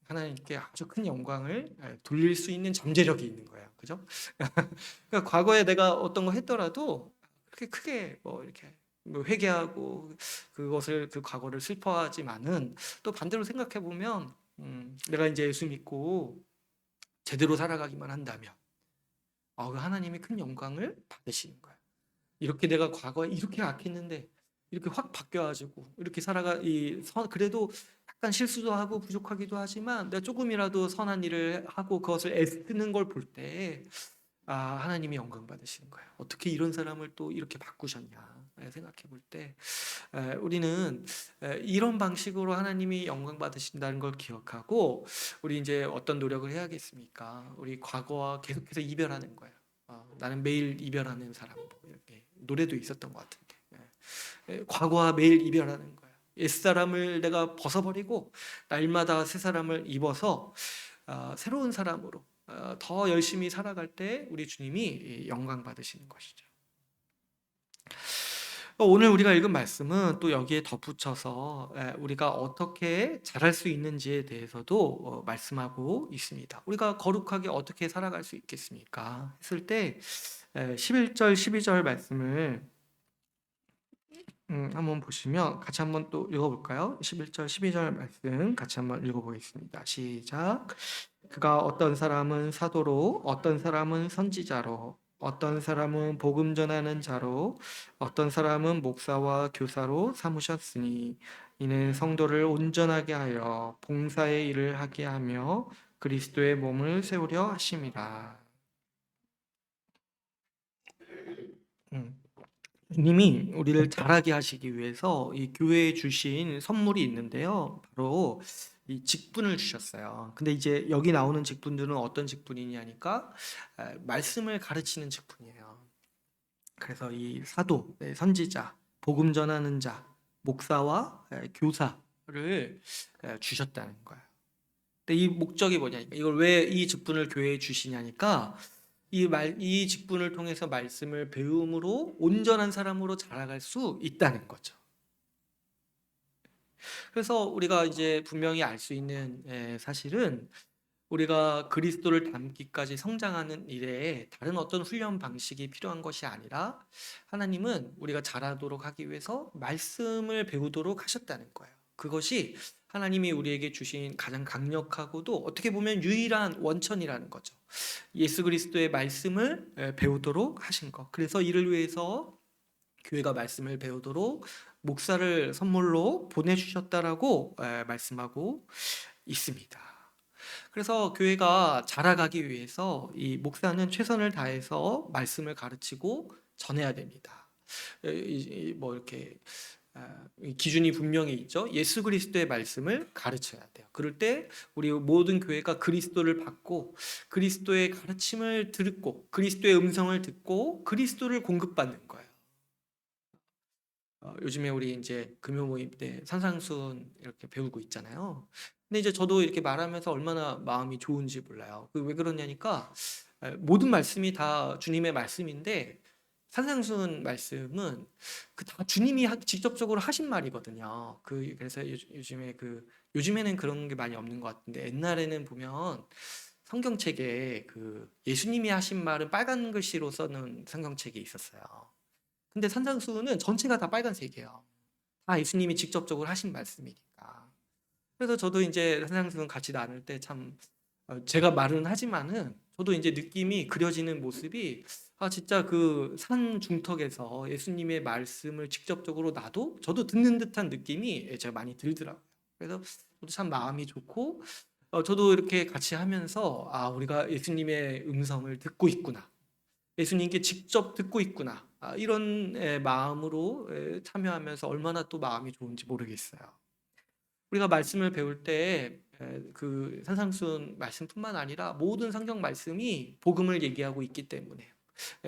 S1: 하나님께 아주 큰 영광을 돌릴 수 있는 잠재력이 있는 거예요. 그죠? 그러니까 과거에 내가 어떤 거 했더라도 그렇게 크게 뭐 이렇게 뭐 회개하고 그것을 그 과거를 슬퍼하지만은 또 반대로 생각해 보면 내가 이제 예수 믿고 제대로 살아가기만 한다면 그 하나님이 큰 영광을 받으시는 거예요. 이렇게 내가 과거에 이렇게 악했는데 이렇게 확 바뀌어가지고 이렇게 그래도 약간 실수도 하고 부족하기도 하지만 내가 조금이라도 선한 일을 하고 그것을 애쓰는 걸 볼 때 하나님이 영광 받으시는 거예요. 어떻게 이런 사람을 또 이렇게 바꾸셨냐 생각해 볼 때 우리는 이런 방식으로 하나님이 영광 받으신다는 걸 기억하고 우리 이제 어떤 노력을 해야겠습니까? 우리 과거와 계속해서 이별하는 거예요. 나는 매일 이별하는 사람 이렇게 노래도 있었던 것 같은데 과거와 매일 이별하는 거예요. 옛사람을 내가 벗어버리고 날마다 새 사람을 입어서 새로운 사람으로 더 열심히 살아갈 때 우리 주님이 영광 받으시는 것이죠. 오늘 우리가 읽은 말씀은 또 여기에 덧붙여서 우리가 어떻게 잘할 수 있는지에 대해서도 말씀하고 있습니다. 우리가 거룩하게 어떻게 살아갈 수 있겠습니까? 했을 때 11절 12절 말씀을 한번 보시면 같이 한번 또 읽어볼까요? 11절 12절 말씀 같이 한번 읽어보겠습니다. 시작. 그가 어떤 사람은 사도로 어떤 사람은 선지자로 어떤 사람은 복음 전하는 자로 어떤 사람은 목사와 교사로 삼으셨으니 이는 성도를 온전하게 하여 봉사의 일을 하게 하며 그리스도의 몸을 세우려 하심이라. 주님이 우리를 자라게 하시기 위해서 이 교회에 주신 선물이 있는데요. 바로 이 직분을 주셨어요. 근데 이제 여기 나오는 직분들은 어떤 직분이냐니까 말씀을 가르치는 직분이에요. 그래서 이 사도, 선지자, 복음 전하는 자, 목사와 교사를 주셨다는 거예요. 근데 이 목적이 뭐냐니까 이걸 왜 이 직분을 교회에 주시냐니까 이 직분을 통해서 말씀을 배움으로 온전한 사람으로 자라갈 수 있다는 거죠. 그래서 우리가 이제 분명히 알 수 있는 사실은 우리가 그리스도를 닮기까지 성장하는 일에 다른 어떤 훈련 방식이 필요한 것이 아니라 하나님은 우리가 자라도록 하기 위해서 말씀을 배우도록 하셨다는 거예요. 그것이 하나님이 우리에게 주신 가장 강력하고도 어떻게 보면 유일한 원천이라는 거죠. 예수 그리스도의 말씀을 배우도록 하신 것. 그래서 이를 위해서 교회가 말씀을 배우도록 목사를 선물로 보내주셨다라고 말씀하고 있습니다. 그래서 교회가 자라가기 위해서 이 목사는 최선을 다해서 말씀을 가르치고 전해야 됩니다. 뭐 이렇게 이 기준이 분명히 있죠. 예수 그리스도의 말씀을 가르쳐야 돼요. 그럴 때 우리 모든 교회가 그리스도를 받고 그리스도의 가르침을 듣고 그리스도의 음성을 듣고 그리스도를 공급받는 거예요. 요즘에 우리 이제 금요 모임 때 산상수훈 이렇게 배우고 있잖아요. 근데 이제 저도 이렇게 말하면서 얼마나 마음이 좋은지 몰라요. 그 왜 그러냐니까 모든 말씀이 다 주님의 말씀인데 산상수훈 말씀은 그 다 주님이 직접적으로 하신 말이거든요. 그래서 요즘에 요즘에는 그런 게 많이 없는 것 같은데 옛날에는 보면 성경책에 예수님이 하신 말은 빨간 글씨로 써놓은 성경책이 있었어요. 근데 산상수훈은 전체가 다 빨간색이에요. 다 예수님이 직접적으로 하신 말씀이니까. 그래서 저도 이제 산상수훈 같이 나눌 때 참 제가 말은 하지만은 저도 이제 느낌이 그려지는 모습이 진짜 그 산 중턱에서 예수님의 말씀을 직접적으로 저도 듣는 듯한 느낌이 제가 많이 들더라고요. 그래서 저도 참 마음이 좋고 저도 이렇게 같이 하면서 우리가 예수님의 음성을 듣고 있구나. 예수님께 직접 듣고 있구나. 이런 마음으로 참여하면서 얼마나 또 마음이 좋은지 모르겠어요. 우리가 말씀을 배울 때 그 산상수훈 말씀뿐만 아니라 모든 성경 말씀이 복음을 얘기하고 있기 때문에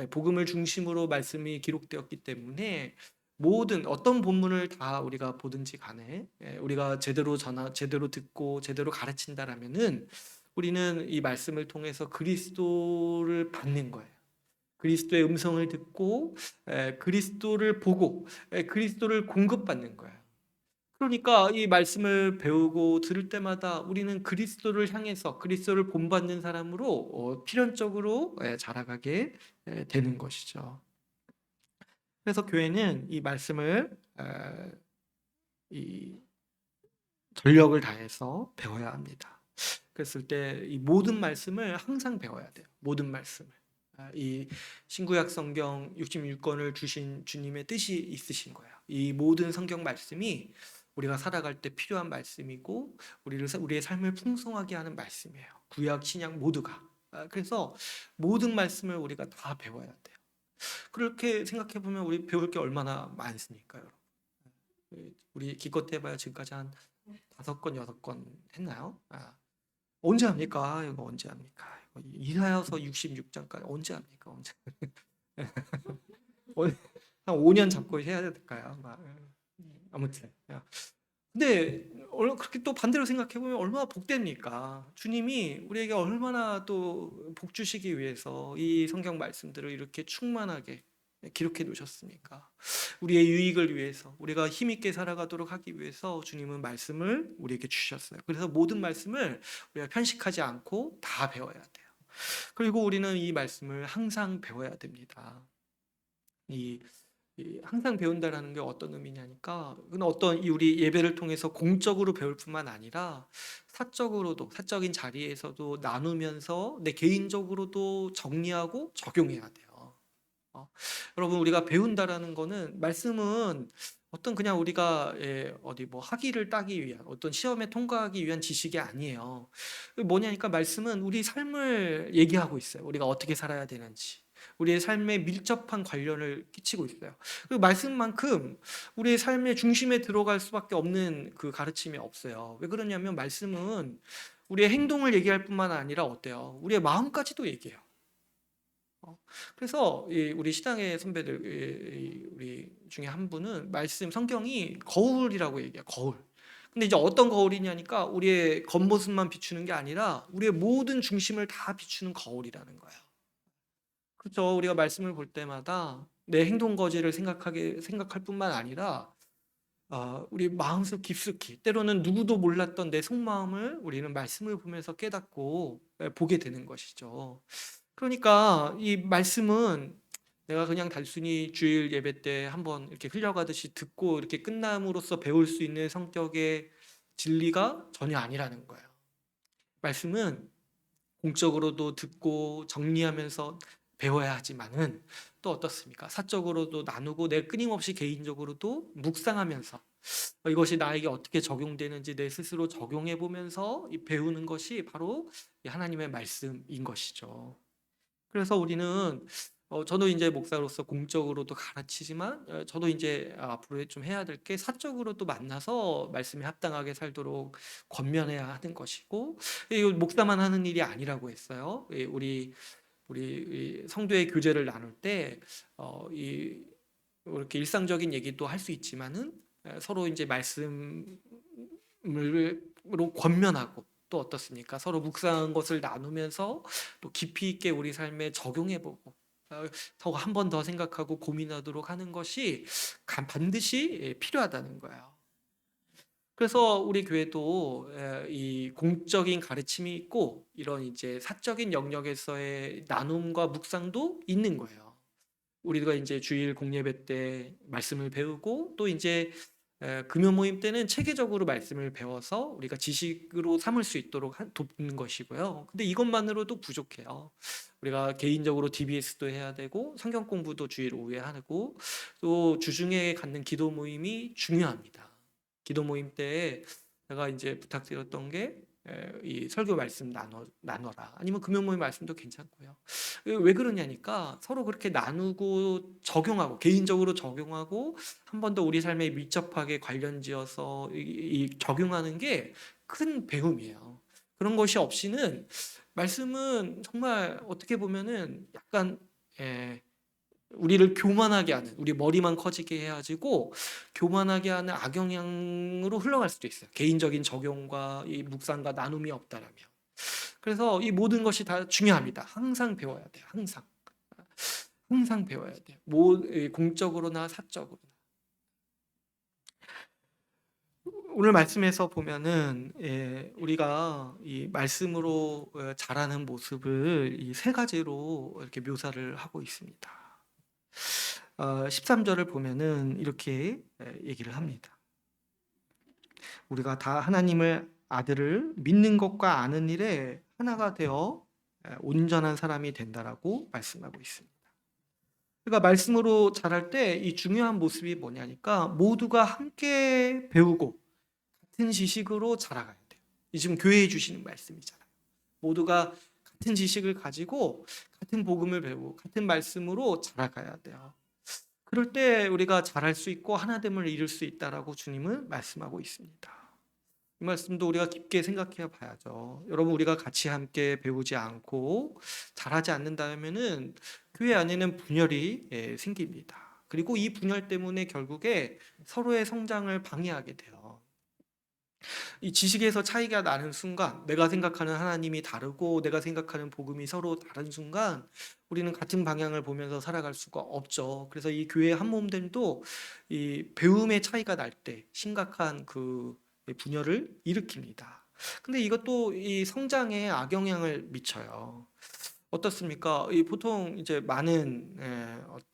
S1: 복음을 중심으로 말씀이 기록되었기 때문에 모든 어떤 본문을 다 우리가 보든지 간에 우리가 제대로 듣고 제대로 가르친다라면은 우리는 이 말씀을 통해서 그리스도를 받는 거예요. 그리스도의 음성을 듣고 그리스도를 보고 그리스도를 공급받는 거예요. 그러니까 이 말씀을 배우고 들을 때마다 우리는 그리스도를 향해서 그리스도를 본받는 사람으로 필연적으로 자라가게 되는 것이죠. 그래서 교회는 이 말씀을 이 전력을 다해서 배워야 합니다. 그랬을 때 이 모든 말씀을 항상 배워야 돼요. 모든 말씀을. 이 신구약 성경 66권을 주신 주님의 뜻이 있으신 거예요. 이 모든 성경 말씀이 우리가 살아갈 때 필요한 말씀이고 우리의 삶을 풍성하게 하는 말씀이에요. 구약 신약 모두가. 그래서 모든 말씀을 우리가 다 배워야 돼요. 그렇게 생각해 보면 우리 배울 게 얼마나 많습니까, 여러분? 우리 기껏 해봐야 지금까지 한 5권, 6권 했나요? 언제 합니까? 이거 언제 합니까? 이사야서 66장까지 언제 합니까? 언제? 한 5년 잡고 해야 될까요? 아무튼. 근데 그렇게 또 반대로 생각해 보면 얼마나 복됩니까? 주님이 우리에게 얼마나 또 복 주시기 위해서 이 성경 말씀들을 이렇게 충만하게 기록해 놓으셨습니까? 우리의 유익을 위해서, 우리가 힘있게 살아가도록 하기 위해서 주님은 말씀을 우리에게 주셨어요. 그래서 모든 말씀을 우리가 편식하지 않고 다 배워야 돼요. 그리고 우리는 이 말씀을 항상 배워야 됩니다. 이 항상 배운다라는 게 어떤 의미냐니까, 우리 예배를 통해서 공적으로 배울 뿐만 아니라 사적인 자리에서도 나누면서 내 개인적으로도 정리하고 적용해야 돼요. 여러분, 우리가 배운다라는 거는, 말씀은 어떤 그냥 우리가 어디 뭐 학위를 따기 위한, 어떤 시험에 통과하기 위한 지식이 아니에요. 뭐냐니까, 말씀은 우리 삶을 얘기하고 있어요. 우리가 어떻게 살아야 되는지, 우리의 삶에 밀접한 관련을 끼치고 있어요. 그 말씀만큼 우리의 삶의 중심에 들어갈 수밖에 없는 그 가르침이 없어요. 왜 그러냐면, 말씀은 우리의 행동을 얘기할 뿐만 아니라 어때요? 우리의 마음까지도 얘기해요. 그래서 우리 시당의 선배들, 우리 중에 한 분은 성경이 거울이라고 얘기해요. 거울. 근데 이제 어떤 거울이냐니까, 우리의 겉모습만 비추는 게 아니라 우리의 모든 중심을 다 비추는 거울이라는 거예요. 그렇죠. 우리가 말씀을 볼 때마다 내 행동 거지를 생각할 뿐만 아니라 우리 마음속 깊숙이, 때로는 누구도 몰랐던 내 속마음을 우리는 말씀을 보면서 깨닫고 보게 되는 것이죠. 그러니까 이 말씀은 내가 그냥 단순히 주일 예배 때 한번 이렇게 흘려가듯이 듣고 이렇게 끝남으로써 배울 수 있는 성격의 진리가 전혀 아니라는 거예요. 말씀은 공적으로도 듣고 정리하면서 배워야 하지만은 또 어떻습니까? 사적으로도 나누고 내 끊임없이 개인적으로도 묵상하면서 이것이 나에게 어떻게 적용되는지 내 스스로 적용해 보면서 이 배우는 것이 바로 이 하나님의 말씀인 것이죠. 그래서 우리는 저도 이제 목사로서 공적으로도 가르치지만 저도 이제 앞으로 좀 해야 될 게 사적으로도 만나서 말씀에 합당하게 살도록 권면해야 하는 것이고, 이 목사만 하는 일이 아니라고 했어요. 우리 성도의 교제를 나눌 때 이 이렇게 일상적인 얘기도 할 수 있지만은 서로 이제 말씀으로 권면하고, 또 어떻습니까? 서로 묵상한 것을 나누면서 또 깊이 있게 우리 삶에 적용해보고 더 한 번 더 생각하고 고민하도록 하는 것이 반드시 필요하다는 거예요. 그래서 우리 교회도 이 공적인 가르침이 있고 이런 이제 사적인 영역에서의 나눔과 묵상도 있는 거예요. 우리가 이제 주일 공예배 때 말씀을 배우고, 또 이제 금요 모임 때는 체계적으로 말씀을 배워서 우리가 지식으로 삼을 수 있도록 돕는 것이고요. 근데 이것만으로도 부족해요. 우리가 개인적으로 DBS도 해야 되고 성경 공부도 주일 오후에 하고, 또 주중에 갖는 기도 모임이 중요합니다. 기도 모임 때 제가 이제 부탁드렸던 게 이 설교 말씀 나눠라, 아니면 금요 모임 말씀도 괜찮고요. 왜 그러냐니까 서로 그렇게 나누고 적용하고, 개인적으로 적용하고 한 번 더 우리 삶에 밀접하게 관련지어서 적용하는 게 큰 배움이에요. 그런 것이 없이는 말씀은 정말 어떻게 보면은 약간 우리를 교만하게 하는, 우리 머리만 커지게 해가지고 교만하게 하는 악영향으로 흘러갈 수도 있어요. 개인적인 적용과 이 묵상과 나눔이 없다라면. 그래서 이 모든 것이 다 중요합니다. 항상 배워야 돼요. 항상 배워야 돼요. 공적으로나 사적으로나. 오늘 말씀에서 보면은 우리가 이 말씀으로 자라는 모습을 이 세 가지로 이렇게 묘사를 하고 있습니다. 13절을 보면은 이렇게 얘기를 합니다. 우리가 다 하나님을 아들을 믿는 것과 아는 일에 하나가 되어 온전한 사람이 된다라고 말씀하고 있습니다. 그러니까 말씀으로 자랄 때 이 중요한 모습이 뭐냐니까 모두가 함께 배우고 같은 지식으로 자라가야 돼요. 이 지금 교회에 주시는 말씀이잖아요. 모두가 같은 지식을 가지고 같은 복음을 배우고 같은 말씀으로 자라가야 돼요. 그럴 때 우리가 잘할 수 있고 하나됨을 이룰 수 있다라고 주님은 말씀하고 있습니다. 이 말씀도 우리가 깊게 생각해 봐야죠. 여러분, 우리가 같이 함께 배우지 않고 잘하지 않는다면은 교회 안에는 분열이 생깁니다. 그리고 이 분열 때문에 결국에 서로의 성장을 방해하게 돼요. 이 지식에서 차이가 나는 순간, 내가 생각하는 하나님이 다르고 내가 생각하는 복음이 서로 다른 순간 우리는 같은 방향을 보면서 살아갈 수가 없죠. 그래서 이 교회 한 몸들도 이 배움의 차이가 날 때 심각한 그 분열을 일으킵니다. 근데 이것도 이 성장에 악영향을 미쳐요. 어떻습니까? 이 보통 이제 많은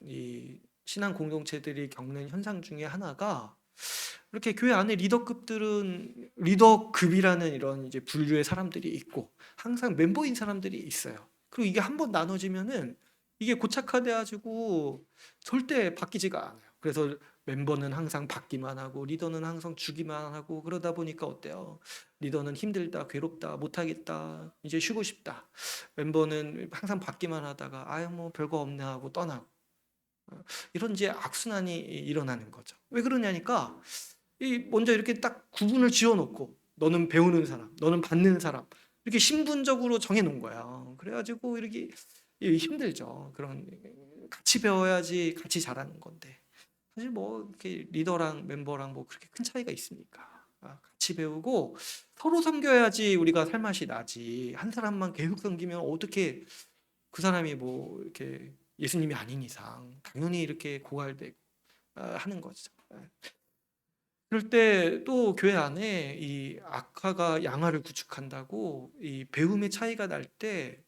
S1: 이 신앙 공동체들이 겪는 현상 중에 하나가, 이렇게 교회 안에 리더급들은 리더급이라는 이런 이제 분류의 사람들이 있고 항상 멤버인 사람들이 있어요. 그리고 이게 한번 나눠지면은 이게 고착화돼 가지고 절대 바뀌지가 않아요. 그래서 멤버는 항상 받기만 하고 리더는 항상 주기만 하고, 그러다 보니까 어때요? 리더는 힘들다, 괴롭다, 못하겠다, 이제 쉬고 싶다. 멤버는 항상 받기만 하다가 아유 뭐 별거 없네 하고 떠나고, 이런 이제 악순환이 일어나는 거죠. 왜 그러냐니까 이 먼저 이렇게 딱 구분을 지어놓고 너는 배우는 사람, 너는 받는 사람, 이렇게 신분적으로 정해놓은 거야. 그래가지고 이렇게 힘들죠. 그런 같이 배워야지 같이 잘하는 건데, 사실 뭐 이렇게 리더랑 멤버랑 뭐 그렇게 큰 차이가 있습니까? 같이 배우고 서로 섬겨야지 우리가 살맛이 나지. 한 사람만 계속 섬기면 어떻게, 그 사람이 뭐 이렇게 예수님이 아닌 이상 당연히 이렇게 고갈되고 하는 거죠. 그럴 때 또 교회 안에 이 악화가 양화를 구축한다고 이 배움의 차이가 날 때,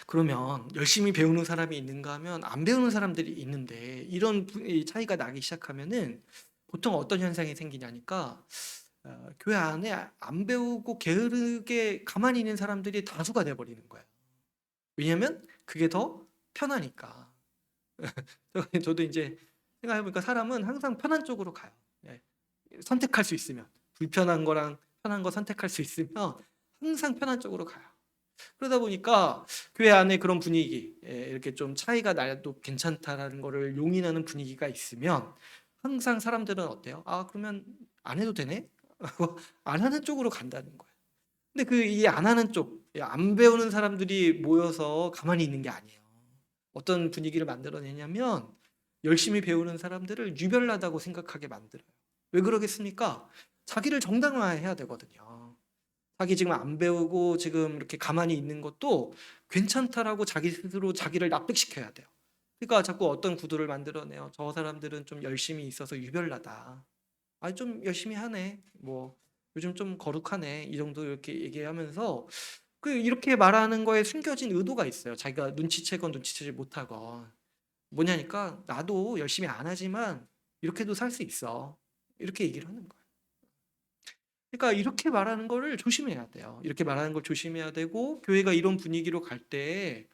S1: 그러면 열심히 배우는 사람이 있는가 하면 안 배우는 사람들이 있는데, 이런 이 차이가 나기 시작하면은 보통 어떤 현상이 생기냐니까 교회 안에 안 배우고 게으르게 가만히 있는 사람들이 다수가 돼버리는 거예요. 왜냐면 그게 더 편하니까. 저도 이제 생각해보니까 사람은 항상 편한 쪽으로 가요. 예. 선택할 수 있으면, 불편한 거랑 편한 거 선택할 수 있으면 항상 편한 쪽으로 가요. 그러다 보니까 교회 안에 그런 분위기, 이렇게 좀 차이가 나도 괜찮다라는 거를 용인하는 분위기가 있으면 항상 사람들은 어때요? 아, 그러면 안 해도 되네? 안 하는 쪽으로 간다는 거예요. 근데 그 이 안 하는 쪽, 안 배우는 사람들이 모여서 가만히 있는 게 아니에요. 어떤 분위기를 만들어내냐면 열심히 배우는 사람들을 유별나다고 생각하게 만들어요. 왜 그러겠습니까? 자기를 정당화해야 되거든요. 자기 지금 안 배우고 지금 이렇게 가만히 있는 것도 괜찮다라고 자기 스스로 자기를 납득시켜야 돼요. 그러니까 자꾸 어떤 구도를 만들어내요. 저 사람들은 좀 열심히 있어서 유별나다. 아, 좀 열심히 하네. 뭐 요즘 좀 거룩하네. 이 정도 이렇게 얘기하면서 그 이렇게 말하는 거에 숨겨진 의도가 있어요. 자기가 눈치채건 눈치채지 못하건. 뭐냐니까 나도 열심히 안 하지만 이렇게도 살 수 있어. 이렇게 얘기를 하는 거예요. 그러니까 이렇게 말하는 거를 조심해야 돼요. 이렇게 말하는 걸 조심해야 되고 교회가 이런 분위기로 갈 때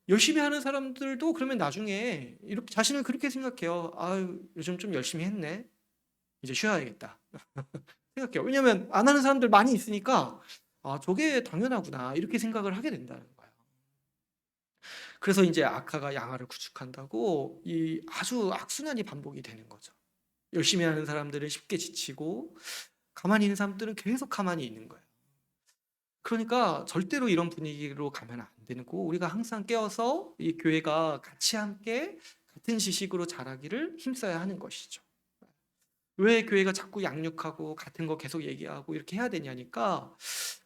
S1: 열심히 하는 사람들도 그러면 나중에 이렇게 자신을 그렇게 생각해요. 아유, 요즘 좀 열심히 했네. 이제 쉬어야겠다. 생각해요. 왜냐면 안 하는 사람들 많이 있으니까 아, 저게 당연하구나. 이렇게 생각을 하게 된다는 거예요. 그래서 이제 악화가 양화를 구축한다고 이 아주 악순환이 반복이 되는 거죠. 열심히 하는 사람들은 쉽게 지치고 가만히 있는 사람들은 계속 가만히 있는 거예요. 그러니까 절대로 이런 분위기로 가면 안 되는 거, 우리가 항상 깨어서 이 교회가 같이 함께 같은 지식으로 자라기를 힘써야 하는 것이죠. 왜 교회가 자꾸 양육하고 같은 거 계속 얘기하고 이렇게 해야 되냐니까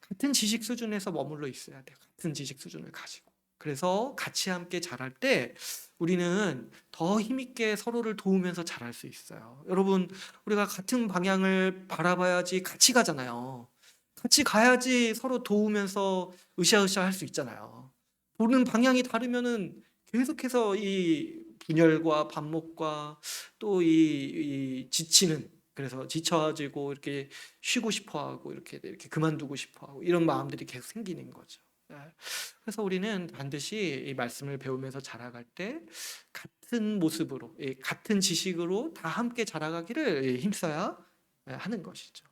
S1: 같은 지식 수준에서 머물러 있어야 돼요. 같은 지식 수준을 가지고. 그래서 같이 함께 자랄 때 우리는 더 힘있게 서로를 도우면서 자랄 수 있어요. 여러분, 우리가 같은 방향을 바라봐야지 같이 가잖아요. 같이 가야지 서로 도우면서 으쌰으쌰 할 수 있잖아요. 보는 방향이 다르면은 계속해서 이 분열과 반목과 또 이 지치는, 그래서 지쳐가지고 이렇게 쉬고 싶어하고 이렇게 그만두고 싶어하고 이런 마음들이 계속 생기는 거죠. 예. 그래서 우리는 반드시 이 말씀을 배우면서 자라갈 때 같은 모습으로, 같은 지식으로 다 함께 자라가기를 힘써야 하는 것이죠.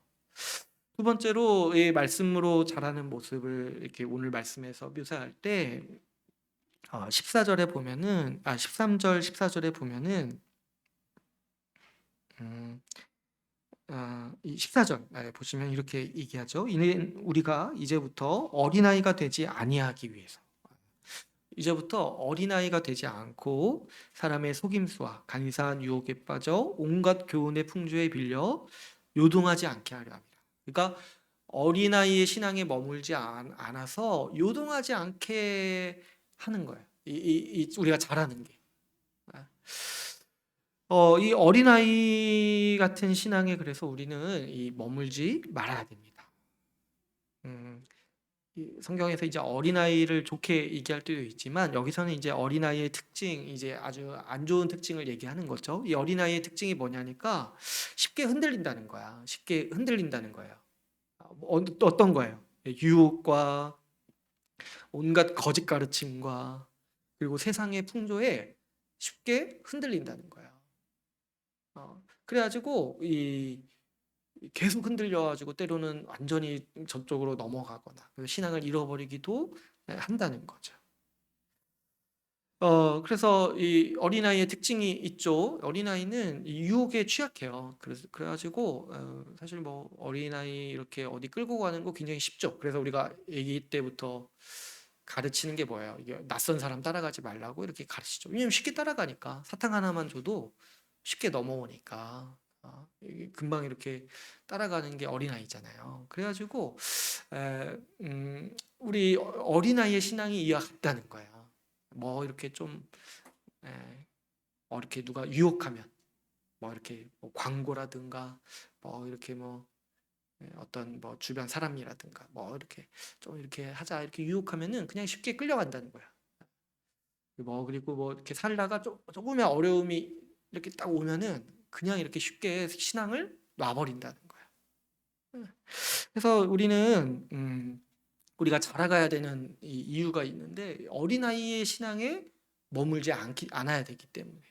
S1: 두 번째로 이 말씀으로 자라는 모습을 이렇게 오늘 말씀에서 묘사할 때 14절에 보면은 13절 14절에 보면은 음, 이 14절 보시면 이렇게 얘기하죠. 이는 우리가 이제부터 어린아이가 되지 아니하기 위해서, 이제부터 어린아이가 되지 않고 사람의 속임수와 간사한 유혹에 빠져 온갖 교훈의 풍조에 빌려 요동하지 않게 하려 합니다. 그러니까 어린아이의 신앙에 머물지 않아서 요동하지 않게 하는 거예요. 우리가 잘하는 게. 이 어린아이 같은 신앙에 그래서 우리는 머물지 말아야 됩니다. 음, 이 성경에서 이제 어린아이를 좋게 얘기할 때도 있지만 여기서는 이제 어린아이의 특징, 이제 아주 안 좋은 특징을 얘기하는 거죠. 이 어린아이의 특징이 뭐냐니까 쉽게 흔들린다는 거야. 쉽게 흔들린다는 거예요. 어떤 거예요? 유혹과 온갖 거짓 가르침과 그리고 세상의 풍조에 쉽게 흔들린다는 거예요. 그래가지고 계속 흔들려가지고 때로는 완전히 저쪽으로 넘어가거나 그래서 신앙을 잃어버리기도 한다는 거죠. 그래서 이 어린아이의 특징이 있죠. 어린아이는 이 유혹에 취약해요. 그래가지고 사실 뭐 어린아이 이렇게 어디 끌고 가는 거 굉장히 쉽죠. 그래서 우리가 아기 때부터 가르치는 게 뭐예요? 이게 낯선 사람 따라가지 말라고 이렇게 가르치죠. 왜냐면 쉽게 따라가니까 사탕 하나만 줘도 쉽게 넘어오니까 이게 금방 이렇게 따라가는 게 어린아이잖아요. 그래가지고 우리 어린아이의 신앙이 이와 같다는 거예요. 뭐 이렇게 좀 이렇게 누가 유혹하면 뭐 이렇게 뭐 광고라든가 뭐 이렇게 뭐 어떤 뭐 주변 사람이라든가 뭐 이렇게 좀 이렇게 하자 이렇게 유혹하면은 그냥 쉽게 끌려간다는 거야. 뭐 그리고 뭐 이렇게 살다가 조금의 어려움이 이렇게 딱 오면은 그냥 이렇게 쉽게 신앙을 놔버린다는 거야. 그래서 우리는 우리가 자라가야 되는 이유가 있는데 어린아이의 신앙에 머물지 않아야 되기 때문에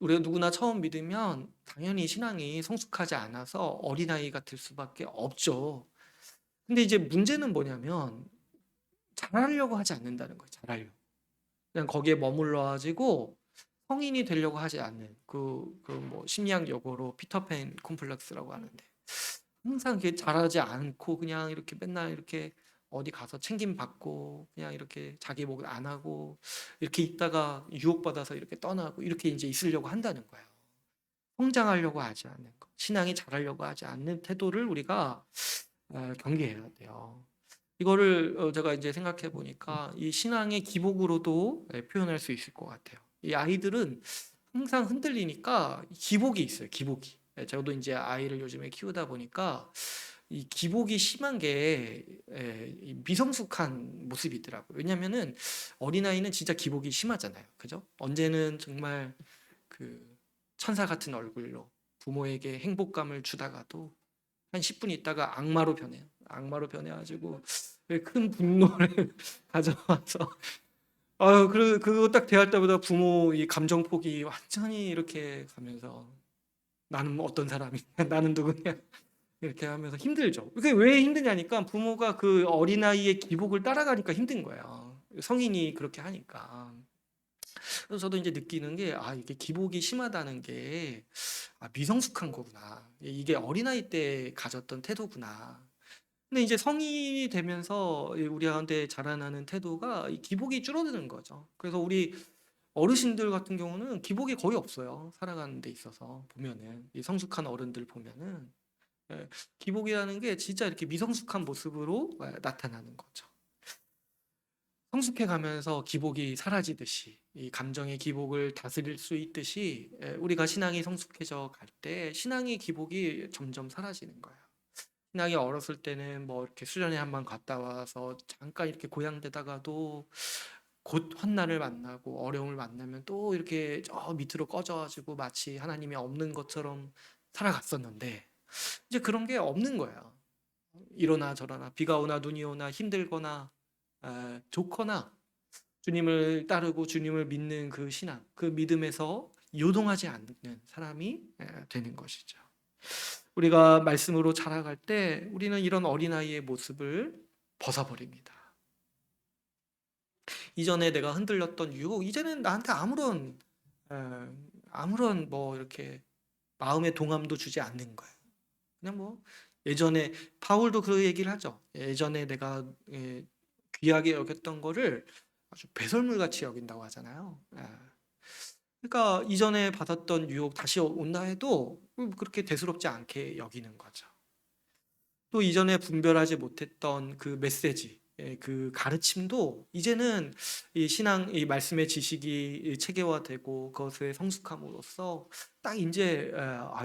S1: 우리가 누구나 처음 믿으면 당연히 신앙이 성숙하지 않아서 어린아이 같을 수밖에 없죠. 근데 이제 문제는 뭐냐면 잘하려고 하지 않는다는 거예요. 잘하려고. 그냥 거기에 머물러 가지고 성인이 되려고 하지 않는 그 뭐 심리학 용어로 피터팬 콤플렉스라고 하는데 항상 이렇게 잘하지 않고 그냥 이렇게 맨날 이렇게 어디 가서 챙김 받고 그냥 이렇게 자기 몫을 안 하고 이렇게 있다가 유혹받아서 이렇게 떠나고 이렇게 이제 있으려고 한다는 거예요. 성장하려고 하지 않는 것, 신앙이 자라려고 하지 않는 태도를 우리가 경계해야 돼요. 이거를 제가 이제 생각해 보니까 이 신앙의 기복으로도 표현할 수 있을 것 같아요. 이 아이들은 항상 흔들리니까 기복이 있어요. 기복이. 저도 이제 아이를 요즘에 키우다 보니까 이 기복이 심한 게 이 미성숙한 모습이 있더라고요. 왜냐면은 어린아이는 진짜 기복이 심하잖아요. 그죠? 언제는 정말 그 천사 같은 얼굴로 부모에게 행복감을 주다가도 한 10분 있다가 악마로 변해요. 악마로 변해가지고 큰 분노를 가져와서 아유 그거 딱 대할 때마다 부모 이 감정 폭이 완전히 이렇게 가면서 나는 뭐 어떤 사람이냐 나는 누구냐 이렇게 하면서 힘들죠. 그게 왜 힘드냐니까 부모가 그 어린아이의 기복을 따라가니까 힘든 거예요. 성인이 그렇게 하니까. 그래서 저도 이제 느끼는 게 이게 기복이 심하다는 게 미성숙한 거구나. 이게 어린아이 때 가졌던 태도구나. 근데 이제 성인이 되면서 우리 가운데 자라나는 태도가 이 기복이 줄어드는 거죠. 그래서 우리 어르신들 같은 경우는 기복이 거의 없어요. 살아가는 데 있어서 보면은 이 성숙한 어른들 보면은 기복이라는 게 진짜 이렇게 미성숙한 모습으로 나타나는 거죠. 성숙해 가면서 기복이 사라지듯이 이 감정의 기복을 다스릴 수 있듯이 우리가 신앙이 성숙해져 갈 때 신앙의 기복이 점점 사라지는 거예요. 신앙이 어렸을 때는 뭐 이렇게 수련회 한번 갔다 와서 잠깐 이렇게 고향되다가도 곧 환난을 만나고 어려움을 만나면 또 이렇게 저 밑으로 꺼져가지고 마치 하나님이 없는 것처럼 살아갔었는데 이제 그런 게 없는 거예요. 이러나 저러나 비가 오나 눈이 오나 힘들거나 좋거나 주님을 따르고 주님을 믿는 그 신앙, 그 믿음에서 요동하지 않는 사람이 되는 것이죠. 우리가 말씀으로 자라갈 때 우리는 이런 어린아이의 모습을 벗어버립니다. 이전에 내가 흔들렸던 유혹, 이제는 나한테 아무런 뭐 이렇게 마음의 동함도 주지 않는 거예요. 그냥 뭐 예전에 바울도 그 얘기를 하죠. 예전에 내가 귀하게 여겼던 거를 아주 배설물같이 여긴다고 하잖아요. 그러니까 이전에 받았던 유혹 다시 온다 해도 그렇게 대수롭지 않게 여기는 거죠. 또 이전에 분별하지 못했던 그 메시지, 그 가르침도 이제는 이 신앙, 이 말씀의 지식이 체계화되고 그것의 성숙함으로써 딱 이제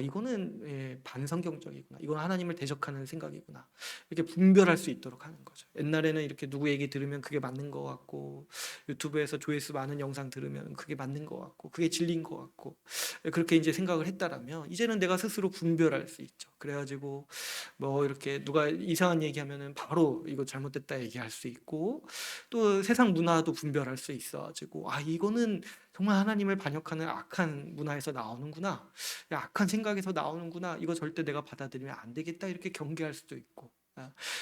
S1: 이거는 반성경적이구나, 이건 하나님을 대적하는 생각이구나 이렇게 분별할 수 있도록 하는 거죠. 옛날에는 이렇게 누구 얘기 들으면 그게 맞는 것 같고 유튜브에서 조회수 많은 영상 들으면 그게 맞는 것 같고 그게 진리인 것 같고 그렇게 이제 생각을 했다라면 이제는 내가 스스로 분별할 수 있죠. 그래가지고 뭐 이렇게 누가 이상한 얘기하면은 바로 이거 잘못됐다 얘기할 수 있고 또 세상 문화도 분별할 수 있어가지고 이거는 정말 하나님을 반역하는 악한 문화에서 나오는구나, 악한 생각에서 나오는구나, 이거 절대 내가 받아들이면 안 되겠다 이렇게 경계할 수도 있고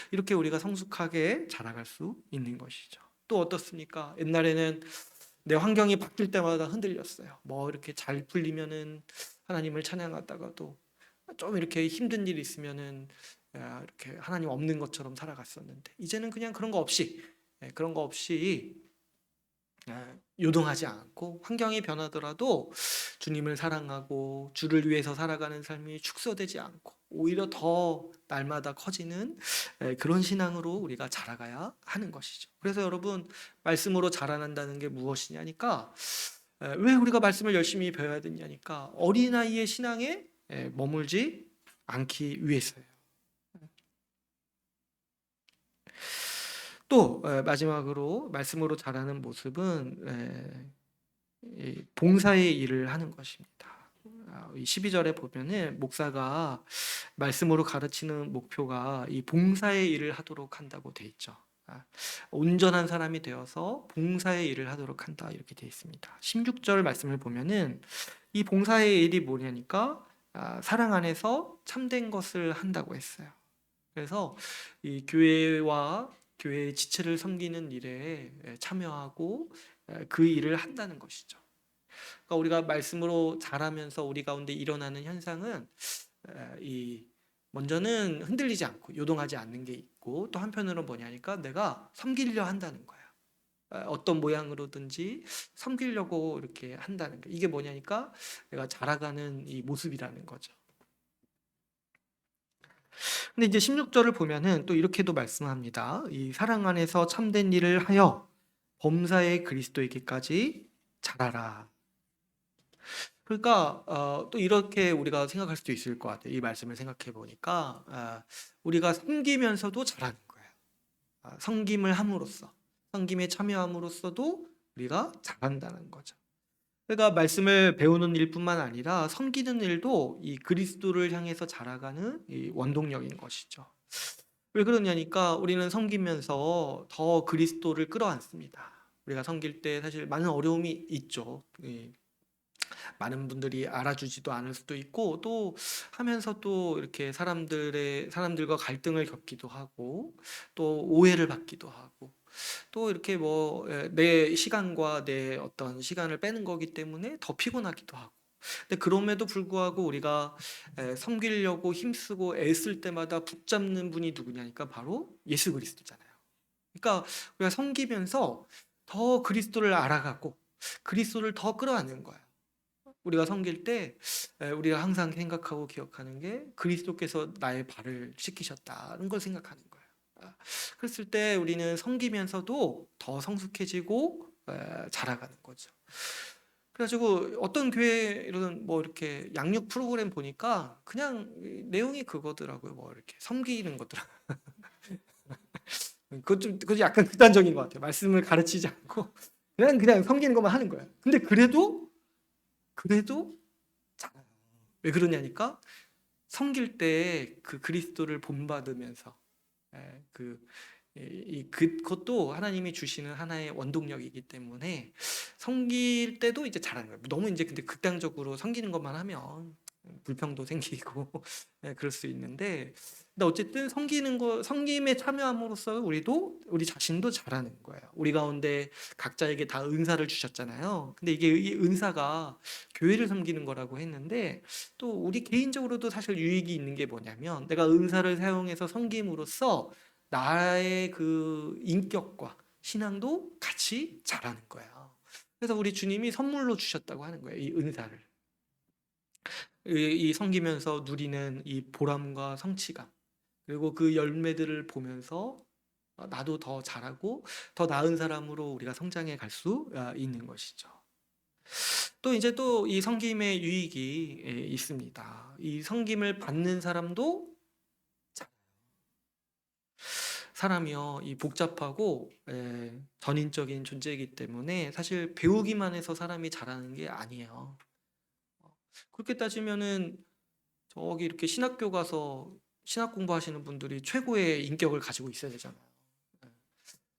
S1: 이렇게 우리가 성숙하게 자라갈 수 있는 것이죠. 또 어떻습니까? 옛날에는 내 환경이 바뀔 때마다 흔들렸어요. 뭐 이렇게 잘 풀리면은 하나님을 찬양하다가도 좀 이렇게 힘든 일이 있으면은 이렇게 하나님 없는 것처럼 살아갔었는데 이제는 그냥 그런 거 없이 요동하지 않고 환경이 변하더라도 주님을 사랑하고 주를 위해서 살아가는 삶이 축소되지 않고 오히려 더 날마다 커지는 그런 신앙으로 우리가 자라가야 하는 것이죠. 그래서 여러분 말씀으로 자라난다는 게 무엇이냐니까 왜 우리가 말씀을 열심히 배워야 되냐니까 어린아이의 신앙에 머물지 않기 위해서예요. 또 마지막으로 말씀으로 자라는 모습은 이 봉사의 일을 하는 것입니다. 이 12절에 보면은 목사가 말씀으로 가르치는 목표가 이 봉사의 일을 하도록 한다고 돼 있죠. 아, 온전한 사람이 되어서 봉사의 일을 하도록 한다 이렇게 되어 있습니다. 16절 말씀을 보면은 이 봉사의 일이 뭐냐니까 사랑 안에서 참된 것을 한다고 했어요. 그래서 이 교회와 교회의 지체를 섬기는 일에 참여하고 그 일을 한다는 것이죠. 그러니까 우리가 말씀으로 자라면서 우리 가운데 일어나는 현상은 이 먼저는 흔들리지 않고 요동하지 않는 게 있고, 또 한편으로 뭐냐니까 내가 섬기려 한다는 거야. 어떤 모양으로든지 섬기려고 이렇게 한다는 거. 이게 뭐냐니까 내가 자라가는 이 모습이라는 거죠. 근데 이제 16절을 보면은 또 이렇게도 말씀합니다. 이 사랑 안에서 참된 일을 하여 범사의 그리스도에게까지 자라라. 그러니까 또 이렇게 우리가 생각할 수도 있을 것 같아요. 이 말씀을 생각해 보니까 우리가 섬기면서도 자라는 거예요. 섬김을 함으로써, 섬김에 참여함으로써도 우리가 자란다는 거죠. 그러니까 말씀을 배우는 일뿐만 아니라 섬기는 일도 이 그리스도를 향해서 자라가는 이 원동력인 것이죠. 왜 그러냐니까 우리는 섬기면서 더 그리스도를 끌어안습니다. 우리가 섬길 때 사실 많은 어려움이 있죠. 많은 분들이 알아주지도 않을 수도 있고, 또 하면서 또 이렇게 사람들과 갈등을 겪기도 하고, 또 오해를 받기도 하고, 또 이렇게 뭐 내 시간과 내 어떤 시간을 빼는 거기 때문에 더 피곤하기도 하고. 근데 그럼에도 불구하고 우리가 섬기려고 힘쓰고 애쓸 때마다 붙잡는 분이 누구냐니까 바로 예수 그리스도잖아요. 그러니까 우리가 섬기면서 더 그리스도를 알아가고 그리스도를 더 끌어안는 거예요. 우리가 섬길 때 우리가 항상 생각하고 기억하는 게 그리스도께서 나의 발을 씻기셨다는 걸 생각하는 거예요. 그랬을 때 우리는 섬기면서도 더 성숙해지고 자라가는 거죠. 그래가지고 어떤 교회로는 뭐 이렇게 양육 프로그램 보니까 그냥 내용이 그거더라고요. 뭐 이렇게 섬기는 것더라. 그것 약간 극단적인 것 같아요. 말씀을 가르치지 않고 그냥 섬기는 것만 하는 거예요. 근데 그래도 작아요. 왜 그러냐니까 섬길 때 그 그리스도를 본받으면서 그것도 하나님이 주시는 하나의 원동력이기 때문에 섬길 때도 이제 잘하는 거예요. 너무 이제 근데 극단적으로 섬기는 것만 하면 불평도 생기고 그럴 수 있는데, 근데 어쨌든 섬김에 참여함으로써 우리 자신도 잘하는 거예요. 우리 가운데 각자에게 다 은사를 주셨잖아요. 근데 이게 이 은사가 교회를 섬기는 거라고 했는데, 또 우리 개인적으로도 사실 유익이 있는 게 뭐냐면 내가 은사를 사용해서 섬김으로써 나의 그 인격과 신앙도 같이 자라는 거예요. 그래서 우리 주님이 선물로 주셨다고 하는 거예요. 이 은사를. 이 섬기면서 누리는 이 보람과 성취감, 그리고 그 열매들을 보면서 나도 더 잘하고 더 나은 사람으로 우리가 성장해 갈 수 있는 것이죠. 또 이제 또 이 섬김의 유익이 있습니다. 이 섬김을 받는 사람도 사람이요, 이 복잡하고 전인적인 존재이기 때문에 사실 배우기만 해서 사람이 자라는 게 아니에요. 그렇게 따지면은 저기 이렇게 신학교 가서 신학 공부하시는 분들이 최고의 인격을 가지고 있어야 되잖아요.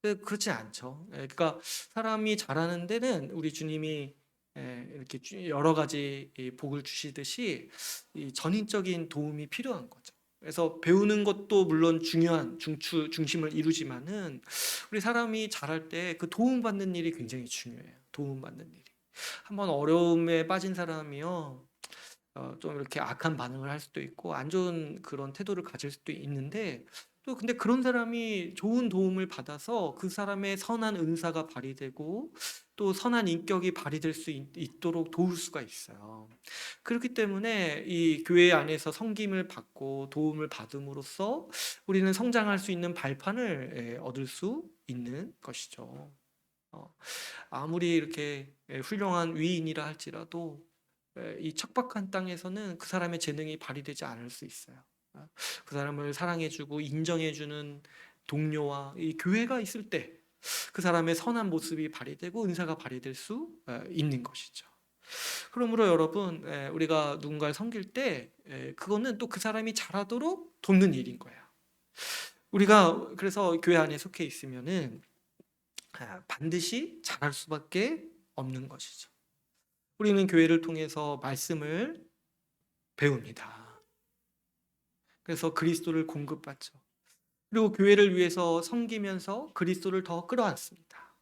S1: 근데 그렇지 않죠. 그러니까 사람이 자라는 데는 우리 주님이 이렇게 여러 가지 이 복을 주시듯이 이 전인적인 도움이 필요한 거죠. 그래서 배우는 것도 물론 중요한 중심을 이루지만은 우리 사람이 자랄 때 그 도움받는 일이 굉장히 중요해요. 도움받는 일이. 한번 어려움에 빠진 사람이요, 좀 이렇게 악한 반응을 할 수도 있고 안 좋은 그런 태도를 가질 수도 있는데, 또 근데 그런 사람이 좋은 도움을 받아서 그 사람의 선한 은사가 발휘되고 또 선한 인격이 발휘될 수 있도록 도울 수가 있어요. 그렇기 때문에 이 교회 안에서 섬김을 받고 도움을 받음으로써 우리는 성장할 수 있는 발판을 얻을 수 있는 것이죠. 어, 아무리 이렇게 훌륭한 위인이라 할지라도 이 척박한 땅에서는 그 사람의 재능이 발휘되지 않을 수 있어요. 그 사람을 사랑해주고 인정해주는 동료와 이 교회가 있을 때 그 사람의 선한 모습이 발휘되고 은사가 발휘될 수 있는 것이죠. 그러므로 여러분, 우리가 누군가를 섬길 때 그거는 또 그 사람이 잘하도록 돕는 일인 거예요. 우리가 그래서 교회 안에 속해 있으면은 반드시 잘할 수밖에 없는 것이죠. 우리는 교회를 통해서 말씀을 배웁니다. 그래서 그리스도를 공급받죠. 그리고 교회를 위해서 섬기면서 그리스도를 더 끌어안습니다.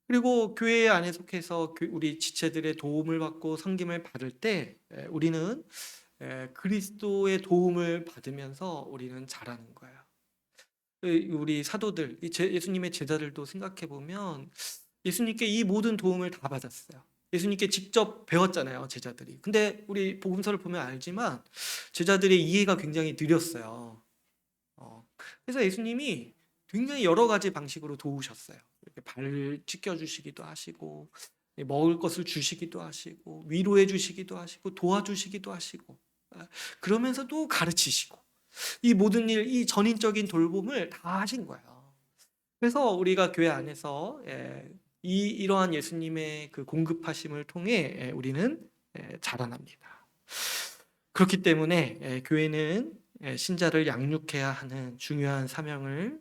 S1: 그리고 교회 안에 속해서 우리 지체들의 도움을 받고 섬김을 받을 때 우리는 그리스도의 도움을 받으면서 우리는 자라는 거예요. 우리 사도들, 예수님의 제자들도 생각해 보면 예수님께 이 모든 도움을 다 받았어요. 예수님께 직접 배웠잖아요, 제자들이. 근데 우리 복음서를 보면 알지만 제자들의 이해가 굉장히 느렸어요. 그래서 예수님이 굉장히 여러 가지 방식으로 도우셨어요. 이렇게 발을 찢겨주시기도 하시고, 먹을 것을 주시기도 하시고, 위로해 주시기도 하시고, 도와주시기도 하시고, 그러면서도 가르치시고, 이 모든 일, 이 전인적인 돌봄을 다 하신 거예요. 그래서 우리가 교회 안에서 이러한 예수님의 그 공급하심을 통해 우리는 자라납니다. 그렇기 때문에 교회는 신자를 양육해야 하는 중요한 사명을